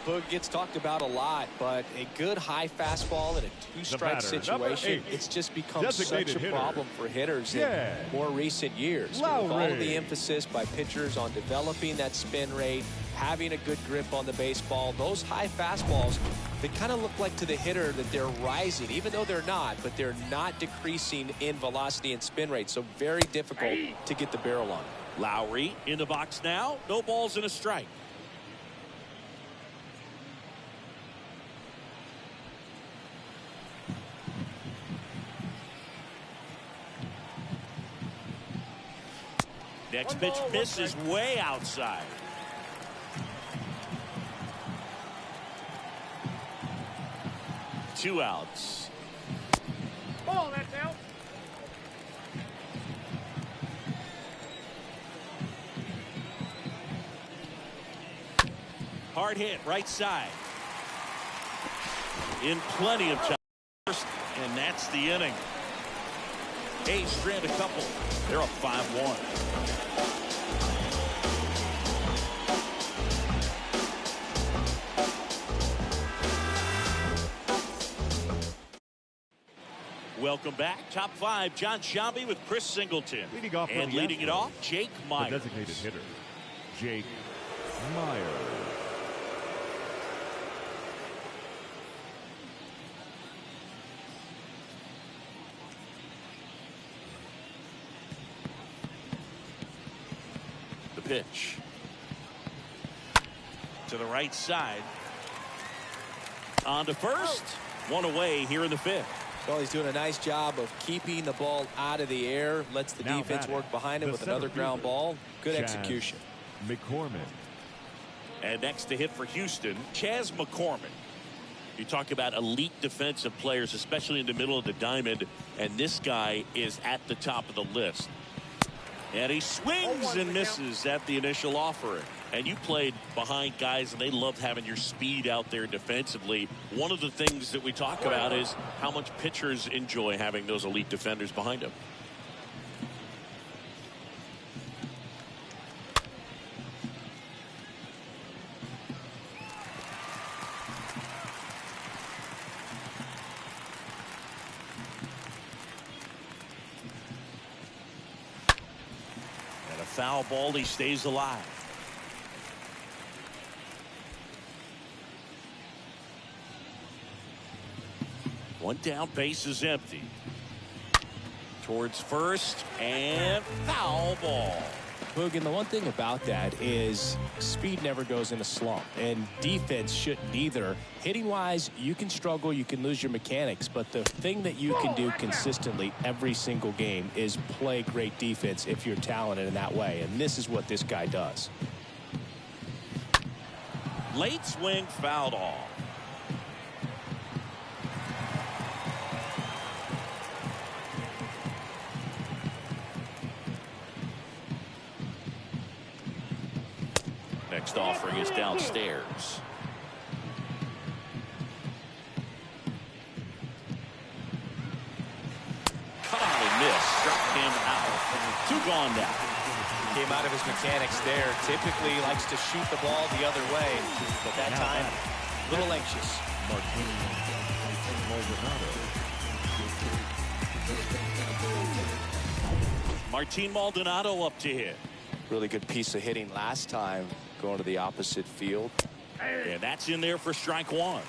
[SPEAKER 2] Boog gets talked about a lot, but a good high fastball in a two-strike situation, it's just become such a problem for hitters in more recent years. With all the emphasis by pitchers on developing that spin rate, having a good grip on the baseball, those high fastballs, they kind of look like to the hitter that they're rising, even though they're not, but they're not decreasing in velocity and spin rate, so very difficult to get the barrel on.
[SPEAKER 1] Lowry in the box now. No balls and a strike. Next pitch misses way outside. Two outs.
[SPEAKER 4] Ball, that's out.
[SPEAKER 1] Hard hit, right side. In plenty of time. And that's the inning. A's strand a couple. They're up 5-1. Welcome back. Top 5, John Sciambi with Chris Singleton. And leading it off, Jake Myers.
[SPEAKER 3] The designated hitter, Jake Myers.
[SPEAKER 1] The pitch. To the right side. On to first. One away here in the 5th.
[SPEAKER 2] Well, he's doing a nice job of keeping the ball out of the air. Lets the defense work behind him with another ground ball. Good execution.
[SPEAKER 3] McCormick.
[SPEAKER 1] And next to hit for Houston, Chas McCormick. You talk about elite defensive players, especially in the middle of the diamond, and this guy is at the top of the list. And he swings and misses at the initial offering. And you played behind guys, and they loved having your speed out there defensively. One of the things that we talk about is how much pitchers enjoy having those elite defenders behind them. And a foul ball, he stays alive. One down, base is empty. Towards first, and foul ball.
[SPEAKER 6] Boog, and the one thing about that is speed never goes in a slump, and defense shouldn't either. Hitting-wise, you can struggle, you can lose your mechanics, but the thing that you can do consistently every single game is play great defense if you're talented in that way, and this is what this guy does.
[SPEAKER 1] Late swing, fouled off. Next offering is downstairs. Cut on and miss. Struck him out. 2 gone now.
[SPEAKER 2] Came out of his mechanics there. Typically likes to shoot the ball the other way, but that time a little anxious.
[SPEAKER 1] Martin Maldonado up to hit.
[SPEAKER 2] Really good piece of hitting last time, going to the opposite field.
[SPEAKER 1] And that's in there for strike 1.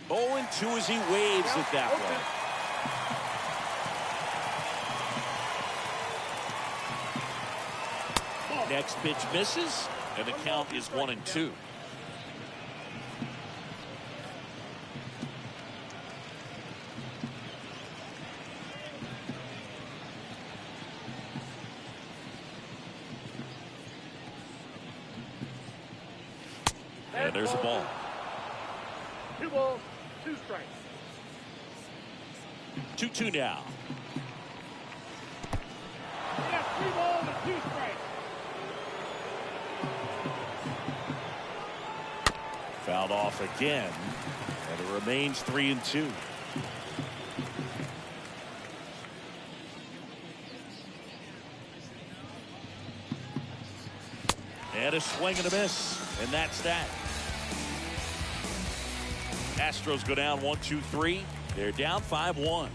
[SPEAKER 1] Oh, and 2 as he waves it that way. Next pitch misses, and the count is 1-2. And there's a ball.
[SPEAKER 4] 2 balls, 2 strikes.
[SPEAKER 1] 2-2 now.
[SPEAKER 4] Yes, 3 balls and 2 strikes.
[SPEAKER 1] Fouled off again. And it remains 3-2. And a swing and a miss, and that's that. Astros go down 1-2-3. They're down 5-1.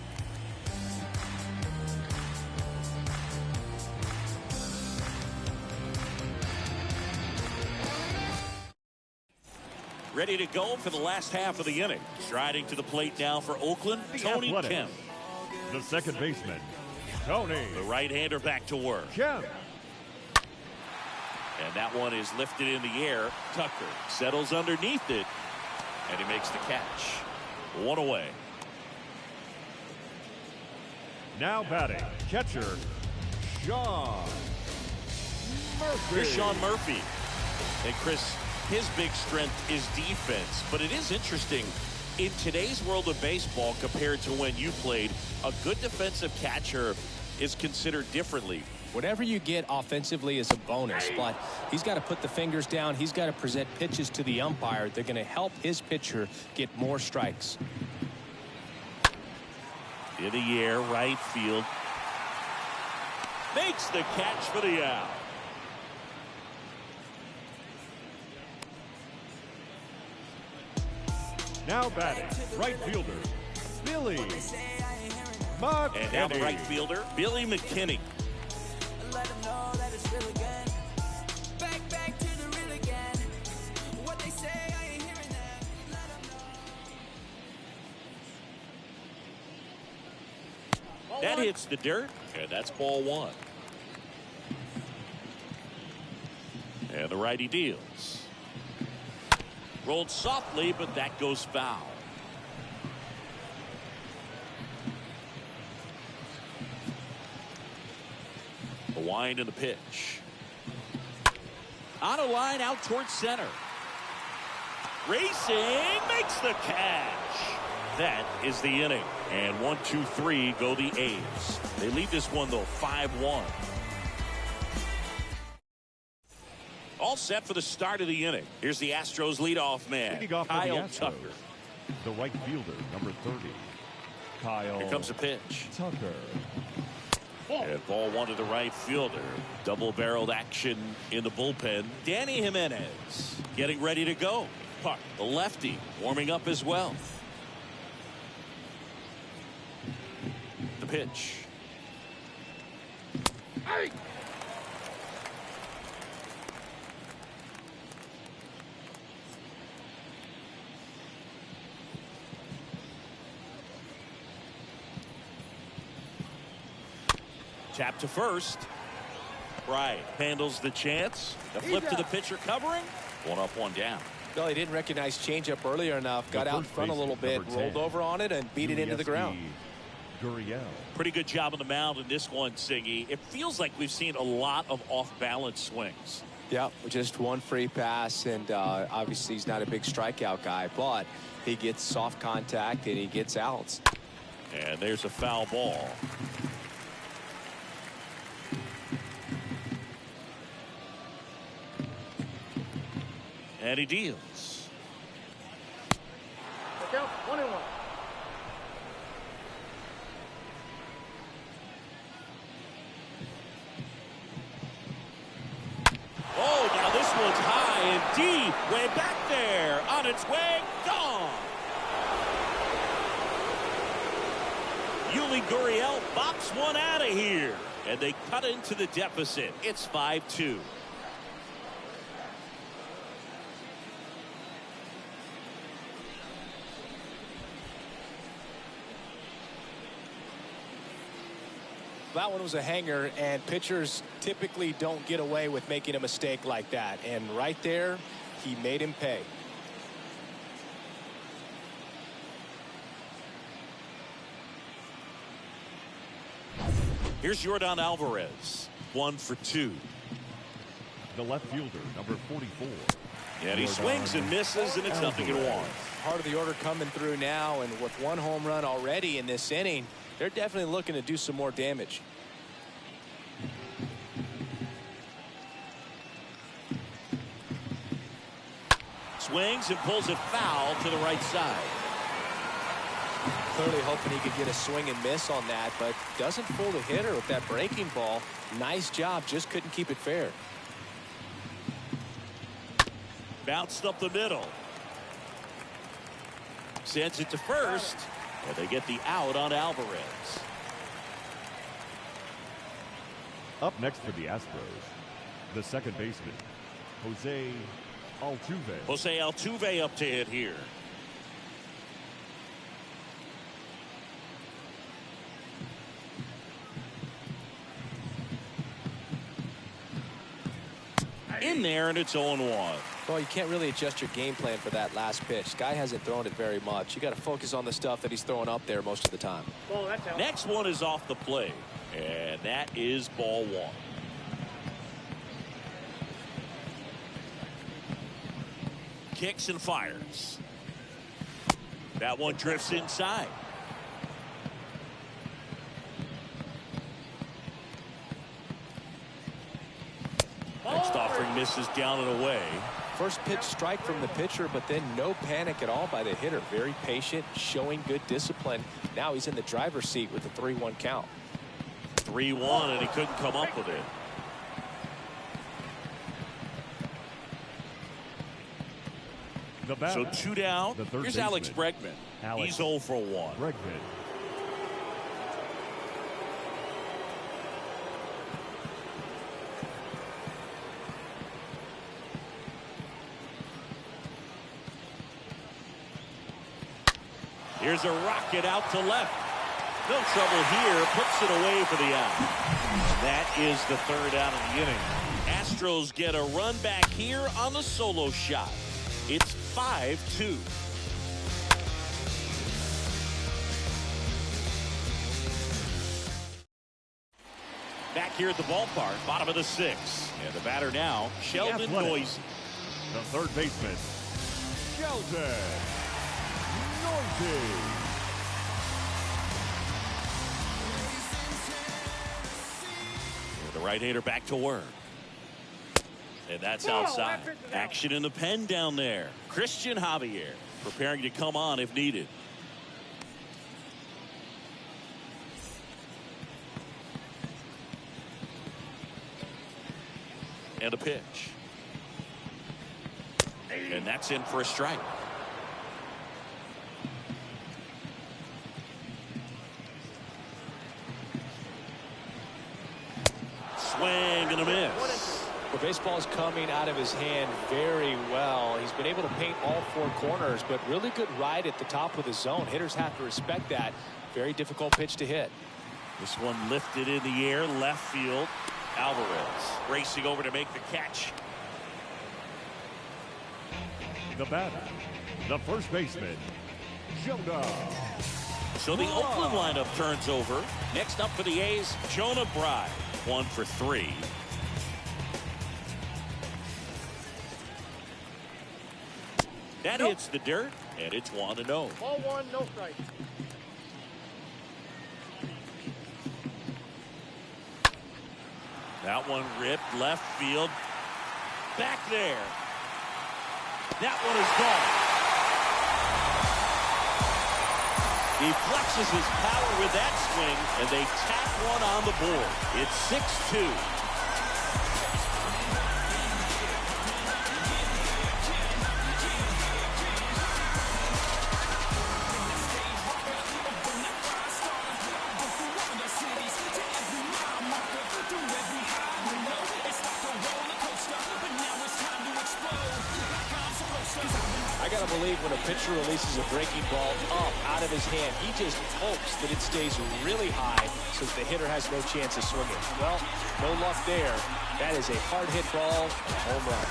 [SPEAKER 1] Ready to go for the last half of the inning. Striding to the plate now for Oakland, Tony Kemp.
[SPEAKER 3] The second baseman, Tony.
[SPEAKER 1] The right-hander back to work.
[SPEAKER 3] Kemp.
[SPEAKER 1] And that one is lifted in the air. Tucker settles underneath it, and he makes the catch. One away.
[SPEAKER 3] Now batting, catcher, Sean Murphy.
[SPEAKER 1] Here's Sean Murphy. And Chris, his big strength is defense, but it is interesting in today's world of baseball compared to when you played. A good defensive catcher is considered differently.
[SPEAKER 6] Whatever you get offensively is a bonus, but he's got to put the fingers down. He's got to present pitches to the umpire. They're going to help his pitcher get more strikes.
[SPEAKER 1] In the air, right field. Makes the catch for the out.
[SPEAKER 3] Now batting, right fielder, Billy McKinney.
[SPEAKER 1] And now the right fielder, Billy McKinney.
[SPEAKER 5] Let them know that it's real again. Back to the real again. What they say, I ain't hearing that. Let them know.
[SPEAKER 1] That hits the dirt, and that's ball one. And the righty deals. Rolled softly, but that goes foul. The wind and the pitch. On a line out towards center. Racing makes the catch. That is the inning. And 1-2-3 go the A's. They lead this one, though, 5-1. All set for the start of the inning. Here's the Astros leadoff man, Kyle Tucker.
[SPEAKER 3] The right fielder, number 30, Kyle.
[SPEAKER 1] Here comes the pitch.
[SPEAKER 3] Tucker.
[SPEAKER 1] And ball one to the right fielder. Double-barreled action in the bullpen. Danny Jimenez getting ready to go. Puck, the lefty, warming up as well. The pitch.
[SPEAKER 4] Hey!
[SPEAKER 1] Tap to first. Bryant handles the chance. The flip to the pitcher covering. One up, one down.
[SPEAKER 2] Well, he didn't recognize changeup earlier enough. Got out in front a little bit, rolled over on it, and beat it into the ground.
[SPEAKER 3] Gurriel.
[SPEAKER 1] Pretty good job on the mound in this one, Singy. It feels like we've seen a lot of off-balance swings.
[SPEAKER 2] Yeah, just one free pass, and obviously he's not a big strikeout guy, but he gets soft contact and he gets outs.
[SPEAKER 1] And there's a foul ball. And he deals.
[SPEAKER 4] Look out, 1-1.
[SPEAKER 1] Oh, now this one's high and deep. Way back there. On its way. Gone. Yuli Gurriel bops one out of here. And they cut into the deficit. It's 5-2.
[SPEAKER 6] That one was a hanger, and pitchers typically don't get away with making a mistake like that. And right there, he made him pay.
[SPEAKER 1] Here's Yordan Alvarez. 1 for 2.
[SPEAKER 3] The left fielder, number 44.
[SPEAKER 1] And he swings and misses, and it's nothing in one.
[SPEAKER 2] Part of the order coming through now, and with one home run already in this inning, they're definitely looking to do some more damage.
[SPEAKER 1] Swings and pulls it foul to the right side.
[SPEAKER 2] clearly hoping he could get a swing and miss on that, but doesn't fool the hitter with that breaking ball. Nice job, just couldn't keep it fair.
[SPEAKER 1] Bounced up the middle. Sends it to first, and they get the out on Alvarez.
[SPEAKER 3] Up next for the Astros, the second baseman, Jose Altuve.
[SPEAKER 1] Jose Altuve up to hit here. In there, and it's 0-1.
[SPEAKER 2] Well, you can't really adjust your game plan for that last pitch. Guy hasn't thrown it very much. You got to focus on the stuff that he's throwing up there most of the time.
[SPEAKER 4] Ball, that's out.
[SPEAKER 1] Next one is off the plate, and that is ball 1. Kicks and fires. That one drifts inside. Next offering misses down and away.
[SPEAKER 2] First pitch strike from the pitcher, but then no panic at all by the hitter. Very patient, showing good discipline. Now he's in the driver's seat with the 3-1 count.
[SPEAKER 1] 3-1, and he couldn't come up with it. So 2 down. Here's Alex Bregman. He's 0 for 1.
[SPEAKER 3] Bregman.
[SPEAKER 1] Here's a rocket out to left. No trouble here. Puts it away for the out. That is the 3rd out of the inning. Astros get a run back here on the solo shot. It's 5-2. Back here at the ballpark, bottom of the 6th. And the batter now, Sheldon Noisy.
[SPEAKER 3] The third baseman, Sheldon Noisy.
[SPEAKER 1] The right-hander back to work. And that's outside. Action in the pen down there. Christian Javier preparing to come on if needed. And a pitch. And that's in for a strike. Swing and a miss.
[SPEAKER 2] The baseball is coming out of his hand very well. He's been able to paint all 4 corners, but really good ride at the top of the zone. Hitters have to respect that. Very difficult pitch to hit.
[SPEAKER 1] This one lifted in the air, left field. Alvarez racing over to make the catch.
[SPEAKER 3] The batter, the first baseman, Jonah.
[SPEAKER 1] So the Oakland lineup turns over. Next up for the A's, Jonah Bride. 1 for 3. That hits the dirt, and it's 1-0.
[SPEAKER 4] Ball 1, no strike.
[SPEAKER 1] That one ripped left field. Back there. That one is gone. He flexes his power with that swing, and they tack one on the board. It's 6-2.
[SPEAKER 2] When a pitcher releases a breaking ball up out of his hand, he just hopes that it stays really high so that the hitter has no chance of swinging. Well, no luck there. That is a hard hit ball, a home run.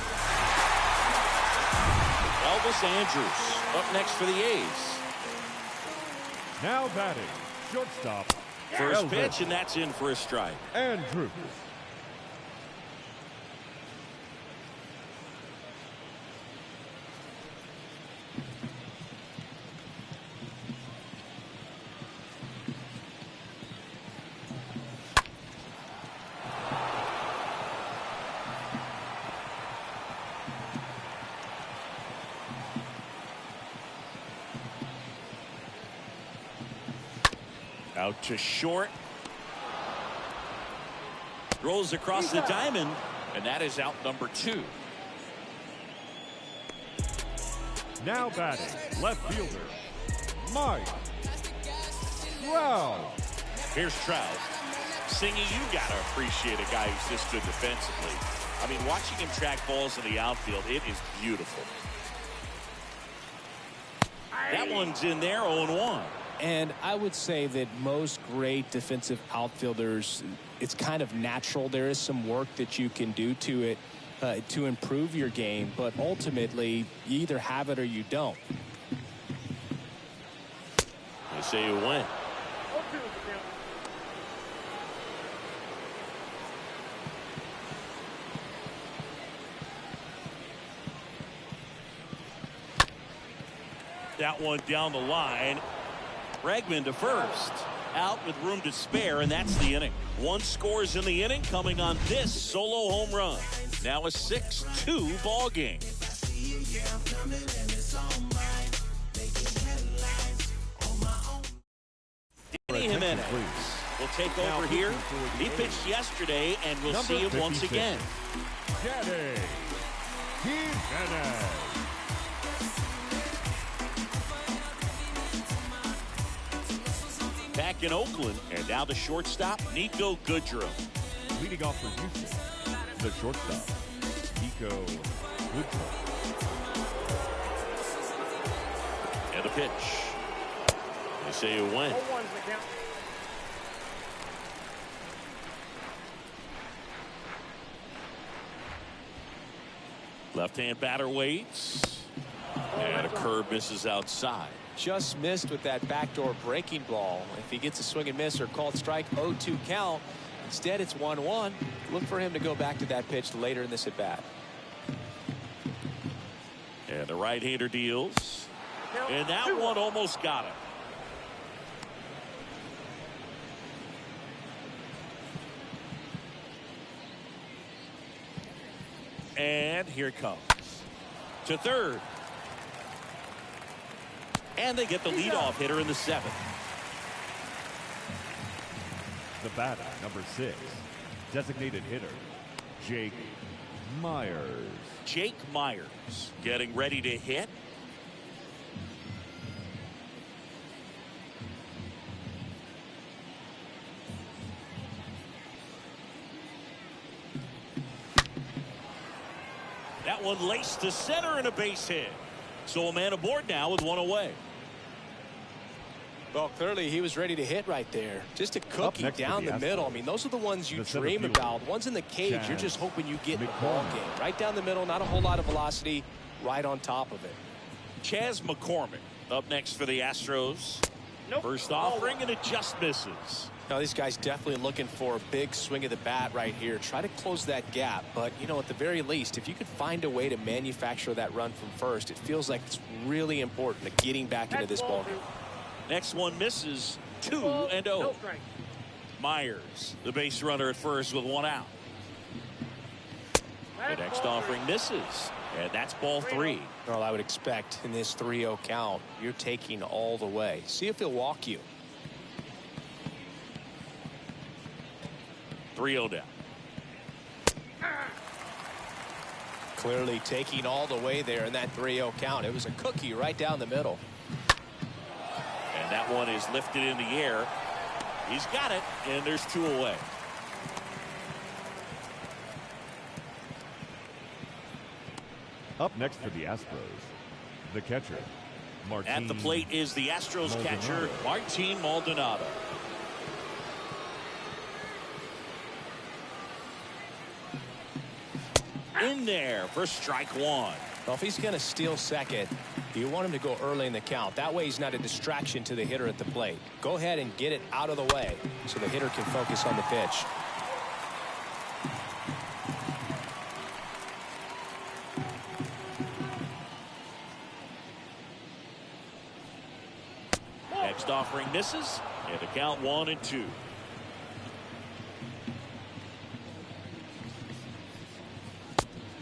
[SPEAKER 1] Elvis Andrus up next for the A's.
[SPEAKER 3] Now batting, shortstop.
[SPEAKER 1] First pitch, and that's in for a strike.
[SPEAKER 3] Andrus.
[SPEAKER 1] Out to short. Rolls across the diamond, and that is out number 2.
[SPEAKER 3] Now batting, left fielder, Mike Trout.
[SPEAKER 1] Here's Trout. Singy, you got to appreciate a guy who's this good defensively. I mean, watching him track balls in the outfield, it is beautiful. That one's in there, 0-1.
[SPEAKER 6] And I would say that most great defensive outfielders, it's kind of natural. There is some work that you can do to it to improve your game, but ultimately you either have it or you don't.
[SPEAKER 1] They say you win. That one down the line. Bregman to first. Out with room to spare, and that's the inning. 1 scores in the inning, coming on this solo home run. Now a 6-2 ball game. Danny Jimenez will take over here. He pitched yesterday, and we'll see him once again.
[SPEAKER 3] Danny Jimenez.
[SPEAKER 1] Back in Oakland, and now the shortstop, Nico Goodrum.
[SPEAKER 3] Leading off for Houston, the shortstop, Nico Goodrum.
[SPEAKER 1] And a pitch. They say you win. Left-hand batter waits. And a curve misses outside.
[SPEAKER 2] Just missed with that backdoor breaking ball. If he gets a swing and miss or called strike, 0-2 count. Instead, it's 1-1. Look for him to go back to that pitch later in this at bat.
[SPEAKER 1] And the right-hander deals. And that one almost got him. And here it comes. To third. And they get the leadoff hitter in the 7th.
[SPEAKER 3] The batter, number 6, designated hitter, Jake Myers.
[SPEAKER 1] Jake Myers getting ready to hit. That one laced to center and a base hit. So a man aboard now with 1 away.
[SPEAKER 2] Well, clearly he was ready to hit right there. Just a cookie down the middle. I mean, those are the ones you dream about. Ones in the cage, you're just hoping you get in the ball game. Right down the middle, not a whole lot of velocity, right on top of it.
[SPEAKER 1] Chas McCormick up next for the Astros. First offering, and it just misses.
[SPEAKER 2] Now, these guys definitely looking for a big swing of the bat right here. Try to close that gap. But, you know, at the very least, if you could find a way to manufacture that run from first, it feels like it's really important to getting back into this ballgame.
[SPEAKER 1] Next one misses. 2-0. Myers, the base runner at first with 1 out. The next offering misses. And that's ball 3.
[SPEAKER 2] Well, I would expect in this 3-0 count, you're taking all the way. See if he'll walk you.
[SPEAKER 1] 3-0 down.
[SPEAKER 2] Clearly taking all the way there in that 3-0 count. It was a cookie right down the middle.
[SPEAKER 1] And that one is lifted in the air. He's got it, and there's 2 away.
[SPEAKER 3] Up next for the Astros, the catcher, Martin.
[SPEAKER 1] At the plate is the Astros catcher, Martin Maldonado. In there for strike 1.
[SPEAKER 2] Well, if he's going to steal second, you want him to go early in the count. That way he's not a distraction to the hitter at the plate. Go ahead and get it out of the way so the hitter can focus on the pitch.
[SPEAKER 1] Next offering misses, and the count 1-2.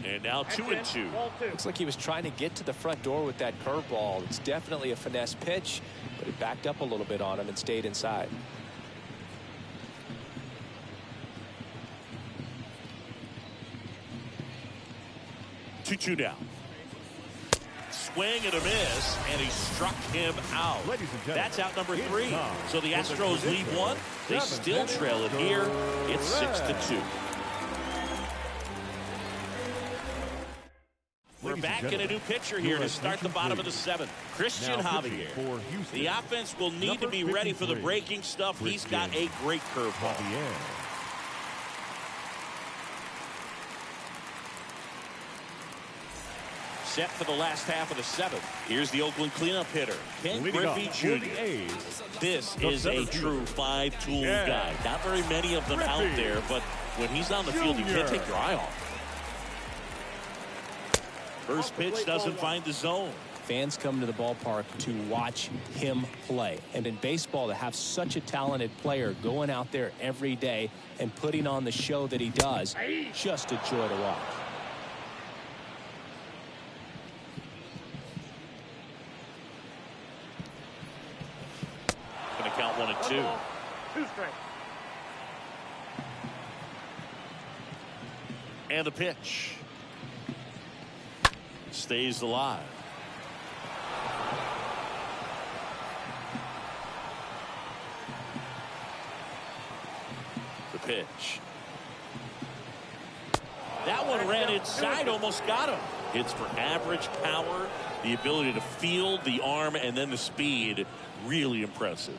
[SPEAKER 1] And now 2-2.
[SPEAKER 2] Looks like he was trying to get to the front door with that curveball. It's definitely a finesse pitch, but it backed up a little bit on him and stayed inside.
[SPEAKER 1] 2-2 now. Swing and a miss, and he struck him out. That's out number 3. So the Astros lead 1. They still trail it here. It's 6-2. We're back in a new pitcher here to start the bottom of the 7th. Christian Javier. The offense will need to be ready for the breaking stuff. He's got a great curveball. Set for the last half of the 7th. Here's the Oakland cleanup hitter, Ken Griffey Jr. This is a true 5-tool guy. Not very many of them out there, but when he's on the field, you can't take your eye off. First pitch doesn't find the zone.
[SPEAKER 6] Fans come to the ballpark to watch him play. And in baseball, to have such a talented player going out there every day and putting on the show that he does, just a joy to watch.
[SPEAKER 1] Going to count 1-2.
[SPEAKER 4] 2 strikes.
[SPEAKER 1] And the pitch. Stays alive. The pitch. That one ran inside, almost got him. Hits for average power, the ability to field, the arm, and then the speed. Really impressive.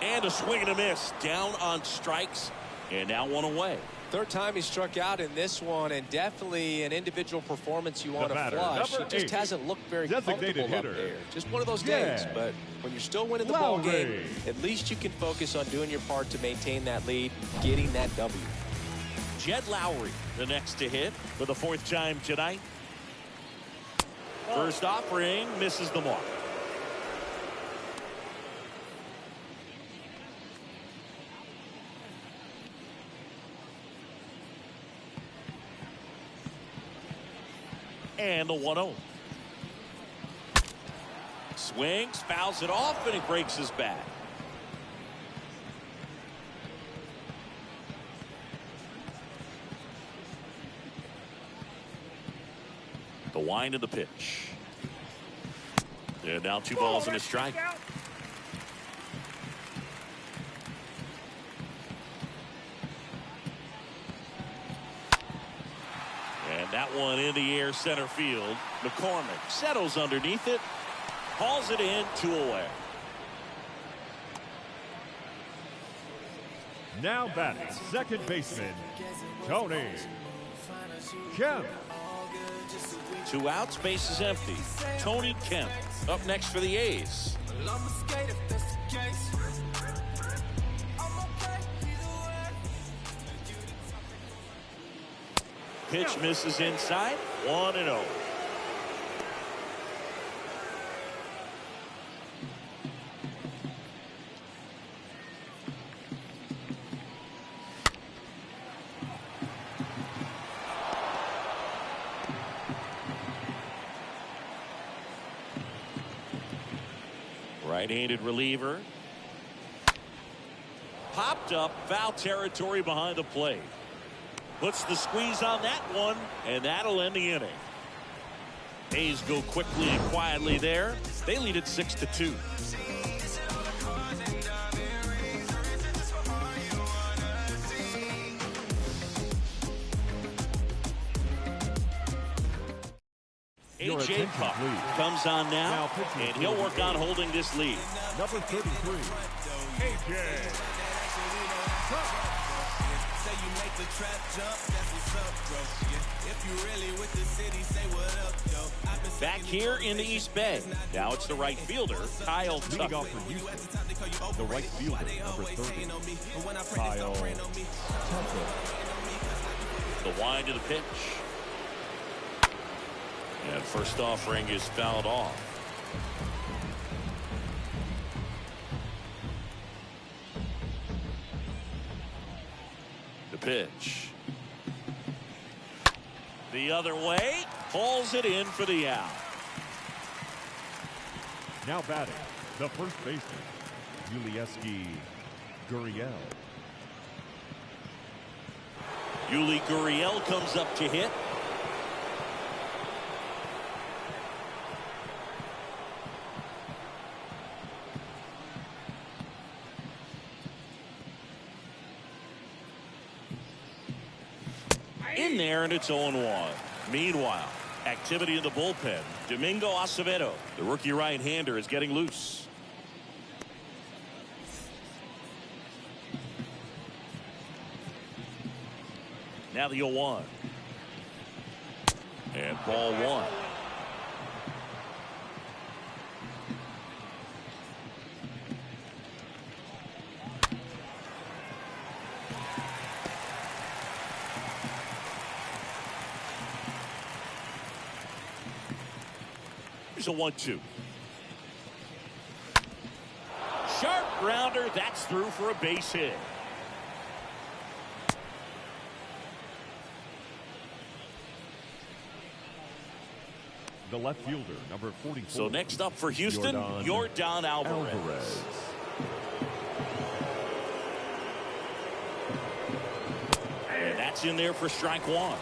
[SPEAKER 1] And a swing and a miss. Down on strikes, and now 1 away.
[SPEAKER 2] Third time he struck out in this one, and definitely an individual performance you want to flush. He just hasn't looked very comfortable up there. Just one of those days. But when you're still winning the ball game, at least you can focus on doing your part to maintain that lead, getting that W.
[SPEAKER 1] Jed Lowry, the next to hit for the 4th time tonight. First offering, misses the mark. And the 1-0. Swings, fouls it off, and he breaks his bat. The wind of the pitch. And now 2 balls and a strike. That one in the air, center field. McCormick settles underneath it, hauls it in, 2 away.
[SPEAKER 3] Now batting, second baseman, Tony Kemp.
[SPEAKER 1] 2 outs, base is empty. Tony Kemp up next for the A's. Pitch misses inside. 1-0. Right-handed reliever. Popped up, foul territory behind the plate. Puts the squeeze on that one, and that'll end the inning. A's go quickly and quietly there. They lead it 6-2. A.J. Puck comes on now, and he'll work on holding this lead.
[SPEAKER 3] Number 33, A.J. Puck.
[SPEAKER 1] Back here in the East Bay. Now it's the right fielder, Kyle Tucker.
[SPEAKER 3] The right fielder, number 30, Kyle Tucker.
[SPEAKER 1] The wind of the pitch. And first offering is fouled off. The pitch. The other way, hauls it in for the out.
[SPEAKER 3] Now batting, the first baseman, Yulieski Gurriel.
[SPEAKER 1] Yuli Gurriel comes up to hit. In there, and it's 0-1. Meanwhile, activity in the bullpen. Domingo Acevedo, the rookie right-hander, is getting loose. Now the 0-1. And ball one. Here's a 1-2. Sharp grounder. That's through for a base hit.
[SPEAKER 3] The left fielder, number 44.
[SPEAKER 1] So next up for Houston, Yordan Alvarez. And that's in there for strike one.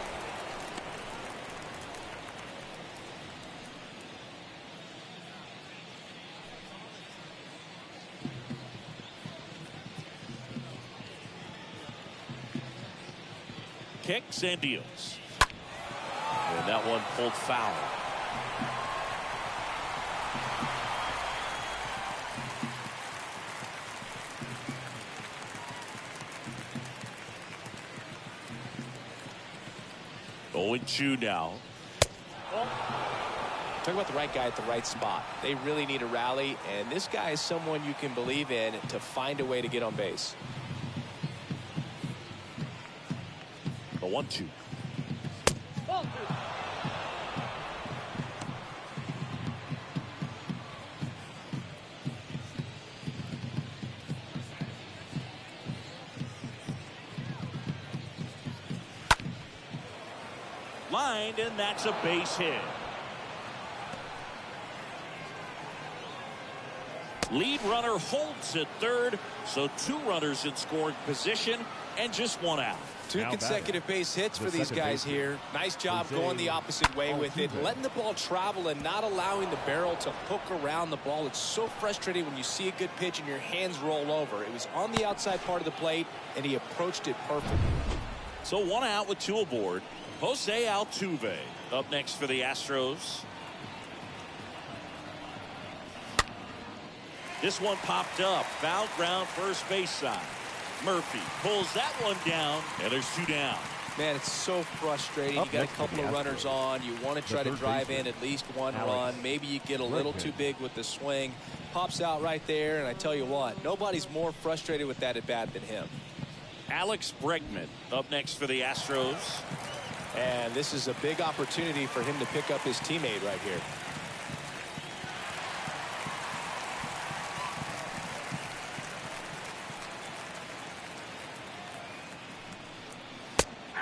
[SPEAKER 1] Kicks and deals. And that one pulled foul. Going 2 now.
[SPEAKER 2] Talk about the right guy at the right spot. They really need a rally, and this guy is someone you can believe in to find a way to get on base.
[SPEAKER 1] The 1-2. Lined, and that's a base hit. Lead runner holds at third, so 2 runners in scoring position and just 1 out.
[SPEAKER 2] 2 consecutive base hits for these guys here. Nice job going the opposite way with it, letting the ball travel and not allowing the barrel to hook around the ball. It's so frustrating when you see a good pitch and your hands roll over. It was on the outside part of the plate, and he approached it perfectly.
[SPEAKER 1] So 1 out with 2 aboard. Jose Altuve up next for the Astros. This one popped up. Foul ground, first base side. Murphy pulls that one down, and there's 2 down.
[SPEAKER 2] Man, it's so frustrating. You got a couple of runners on. You want to try to drive in at least 1 run. Maybe you get a little too big with the swing. Pops out right there, and I tell you what, nobody's more frustrated with that at bat than him.
[SPEAKER 1] Alex Bregman up next for the Astros.
[SPEAKER 2] And this is a big opportunity for him to pick up his teammate right here.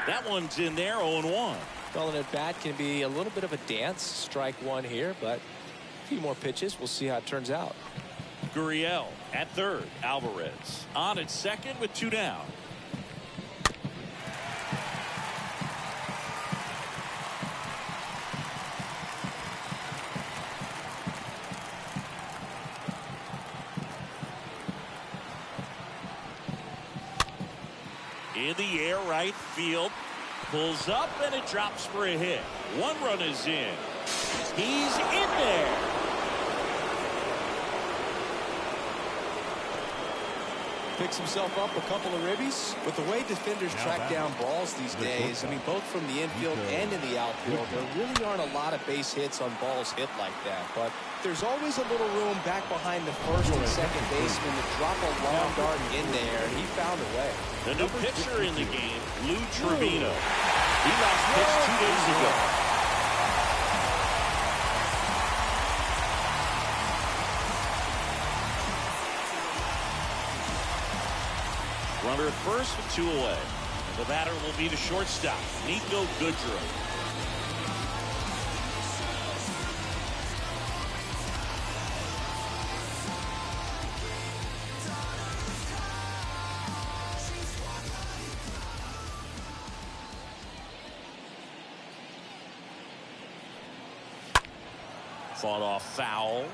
[SPEAKER 1] That one's in there, 0-1.
[SPEAKER 2] Well, an at bat can be a little bit of a dance. Strike one here, but a few more pitches. We'll see how it turns out.
[SPEAKER 1] Gurriel at third. Alvarez on at second with 2 down. In the air, right field. Pulls up, and it drops for a hit. 1 run is in. He's in there.
[SPEAKER 2] Picks himself up a couple of ribbies. With the way defenders track down balls these days, I mean, both from the infield and in the outfield, there really aren't a lot of base hits on balls hit like that. But there's always a little room back behind the first and second baseman to drop a long dart in there, and he found a way.
[SPEAKER 1] The new pitcher in the game, Lou Trevino. He last pitched 2 days ago. Runner at first with 2 away. And the batter will be the shortstop, Nico Goodrum. Fought off foul.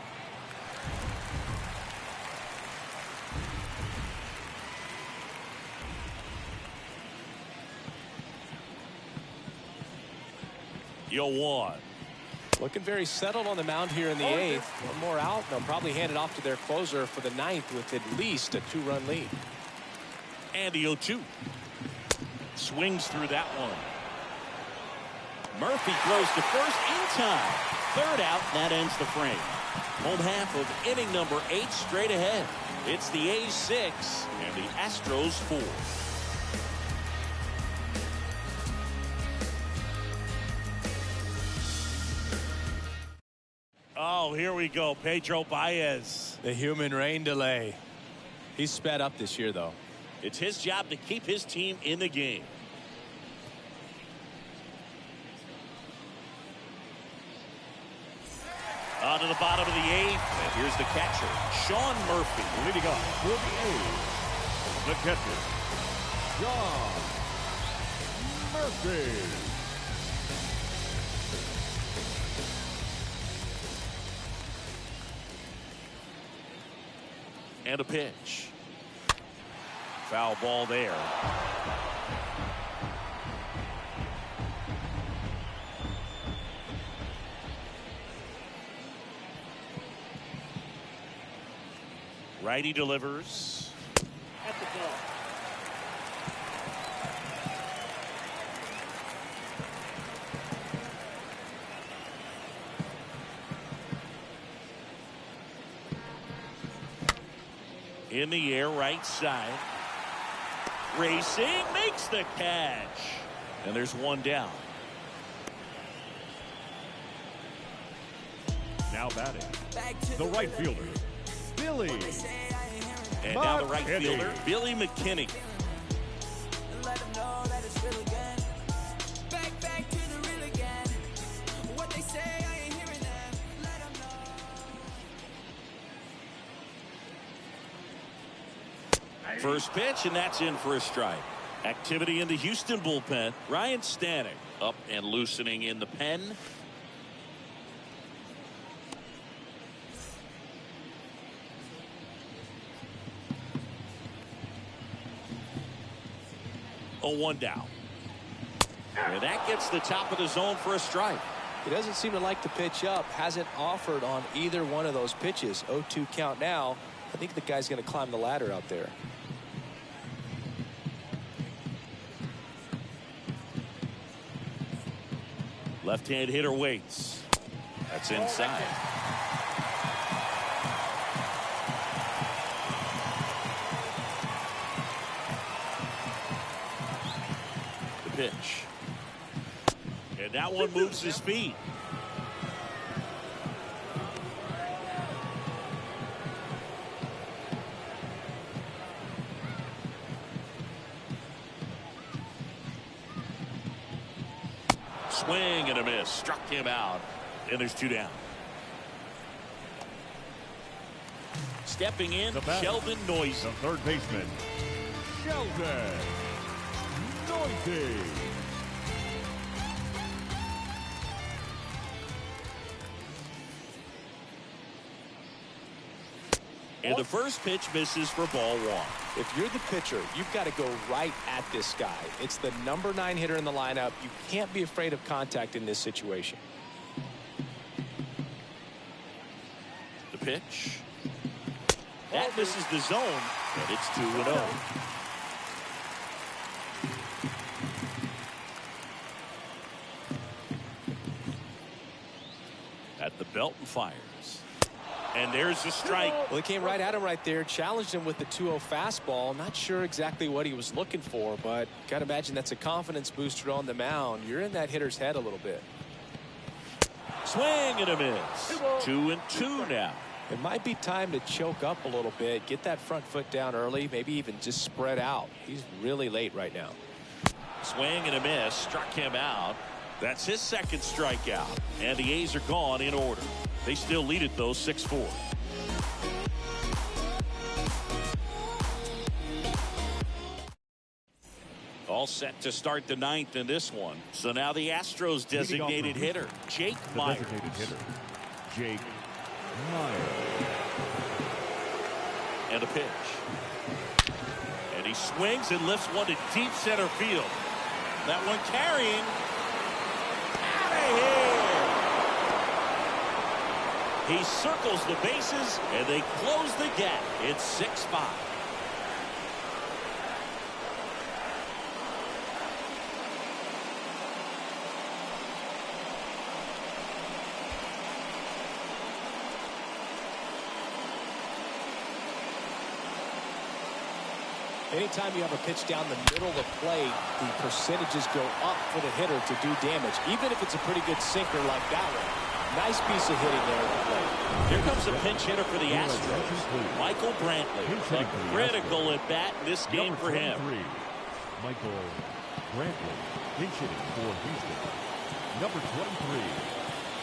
[SPEAKER 1] Yo, 1.
[SPEAKER 2] Looking very settled on the mound here in the 8th. One more out. They'll probably hand it off to their closer for the 9th with at least a 2-run lead.
[SPEAKER 1] And the 0-2. Swings through that one. Murphy throws to first in time. 3rd out, and that ends the frame. Home half of inning number 8 straight ahead. It's the A's 6 and the Astros 4. Oh, here we go. Pedro Baez.
[SPEAKER 2] The human rain delay. He's sped up this year, though.
[SPEAKER 1] It's his job to keep his team in the game. On to the bottom of the 8th, and here's the catcher, Sean Murphy.
[SPEAKER 3] Leading off for the A's, the catcher, Sean Murphy.
[SPEAKER 1] And a pitch. Foul ball there. Righty delivers.
[SPEAKER 4] At the ball.
[SPEAKER 1] In the air, right side. Racing, makes the catch. And there's one down.
[SPEAKER 3] Now batting, the right fielder, Billy.
[SPEAKER 1] And now the right fielder, Billy McKinney.
[SPEAKER 5] Let them know that it's real again. Back to the real again. What they say, I ain't hearing them. Let them know.
[SPEAKER 1] First pitch, and that's in for a strike. Activity in the Houston bullpen. Ryan Stanek up and loosening in the pen. Oh, 1 down. And that gets the top of the zone for a strike.
[SPEAKER 2] He doesn't seem to like to pitch up. Hasn't offered on either one of those pitches. 0-2 count now. I think the guy's going to climb the ladder out there.
[SPEAKER 1] Left-hand hitter waits. That's inside. The pitch. And that one moves his feet. Swing and a miss. Struck him out. And there's 2 down. Stepping in, Sheldon Noisy.
[SPEAKER 3] The third baseman, Sheldon Noisy.
[SPEAKER 1] And the first pitch misses for ball 1.
[SPEAKER 2] If you're the pitcher, you've got to go right at this guy. It's the number 9 hitter in the lineup. You can't be afraid of contact in this situation.
[SPEAKER 1] The pitch. That misses the zone, and it's 2-0. At the belt and fires. And there's the strike.
[SPEAKER 2] Well, he came right at him right there, challenged him with the 2-0 fastball. Not sure exactly what he was looking for, but got to imagine that's a confidence booster on the mound. You're in that hitter's head a little bit.
[SPEAKER 1] Swing and a miss. 2-2 now.
[SPEAKER 2] It might be time to choke up a little bit, get that front foot down early, maybe even just spread out. He's really late right now.
[SPEAKER 1] Swing and a miss. Struck him out. That's his second strikeout. And the A's are gone in order. They still lead it, though, 6-4. All set to start the 9th in this one. So now the Astros designated hitter, Jake Myers.
[SPEAKER 3] Designated hitter, Jake Meyer.
[SPEAKER 1] And a pitch. And he swings and lifts one to deep center field. That one carrying. Out of here. He circles the bases, and they close the gap. It's 6-5.
[SPEAKER 6] Anytime you have a pitch down the middle of the plate, the percentages go up for the hitter to do damage, even if it's a pretty good sinker like that one. Nice piece of hitting there at the plate.
[SPEAKER 1] Here comes a pinch hitter for the Astros, Michael Brantley. A critical at bat in this game for him.
[SPEAKER 3] Michael Brantley, pinch hitting for Houston. Number 23,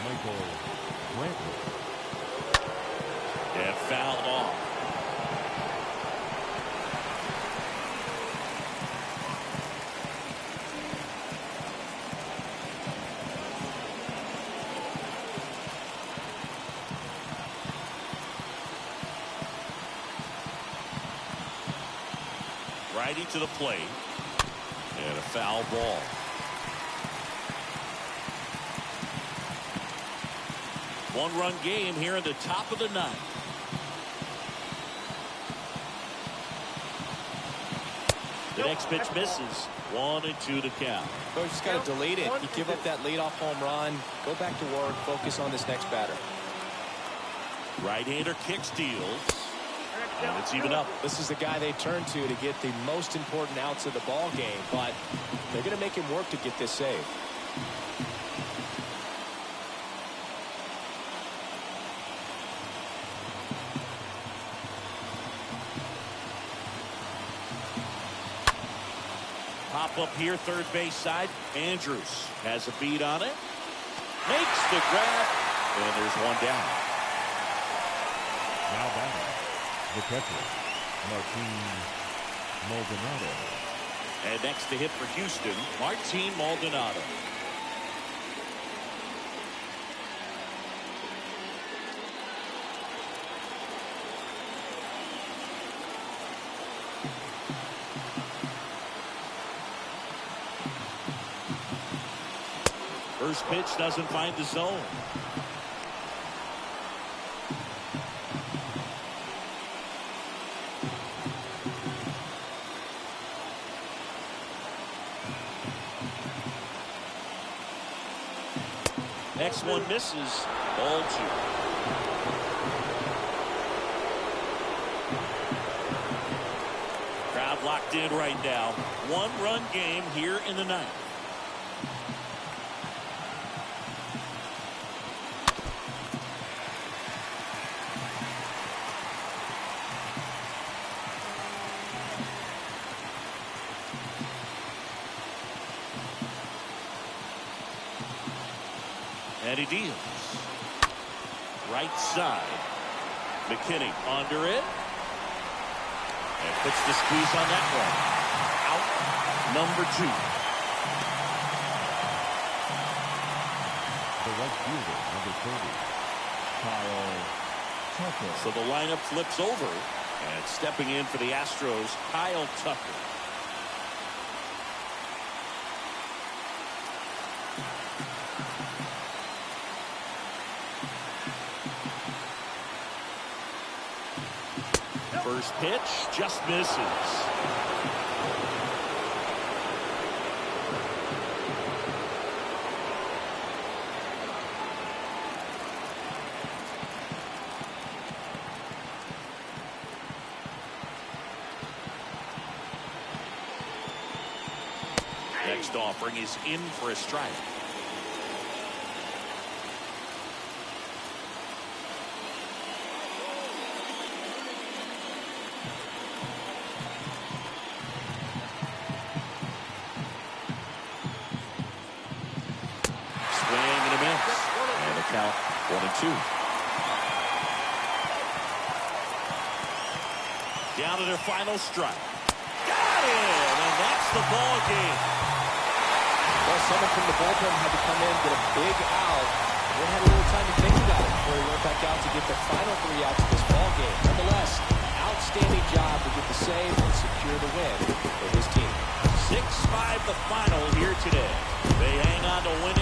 [SPEAKER 3] Michael Brantley.
[SPEAKER 1] And fouled off. Righty to the plate. And a foul ball. One-run game here in the top of the ninth. The next pitch misses. 1-2 to count.
[SPEAKER 2] So you just got to delete it. You give up that leadoff home run. Go back to work. Focus on this next batter.
[SPEAKER 1] Right-hander kick steals. And it's even up.
[SPEAKER 6] This is the guy they turn to get the most important outs of the ball game, but they're going to make him work to get this save.
[SPEAKER 1] Pop up here, third base side. Andrews has a beat on it. Makes the grab. And there's one down.
[SPEAKER 3] Now batting, the catcher, Martin Maldonado.
[SPEAKER 1] And next to hit for Houston, Martin Maldonado. First pitch doesn't find the zone. Next one misses. Ball 2. Crowd locked in right now. One-run game here in the ninth. And he deals. Right side. McKinney under it. And puts the squeeze on that one. Out. Number 2.
[SPEAKER 3] The right fielder, number 30, Kyle Tucker.
[SPEAKER 1] So the lineup flips over. And stepping in for the Astros, Kyle Tucker. First pitch just misses. Next offering is in for a strike. Count 1-2. Down to their final strike. Got it! And that's the ball game.
[SPEAKER 6] Well, someone from the bullpen had to come in, get a big out,
[SPEAKER 2] They had a little time to think about it before he went back out to get the final 3 outs of this ball game. Nonetheless, outstanding job to get the save and secure the win for his team.
[SPEAKER 1] 6-5 the final here today. They hang on to win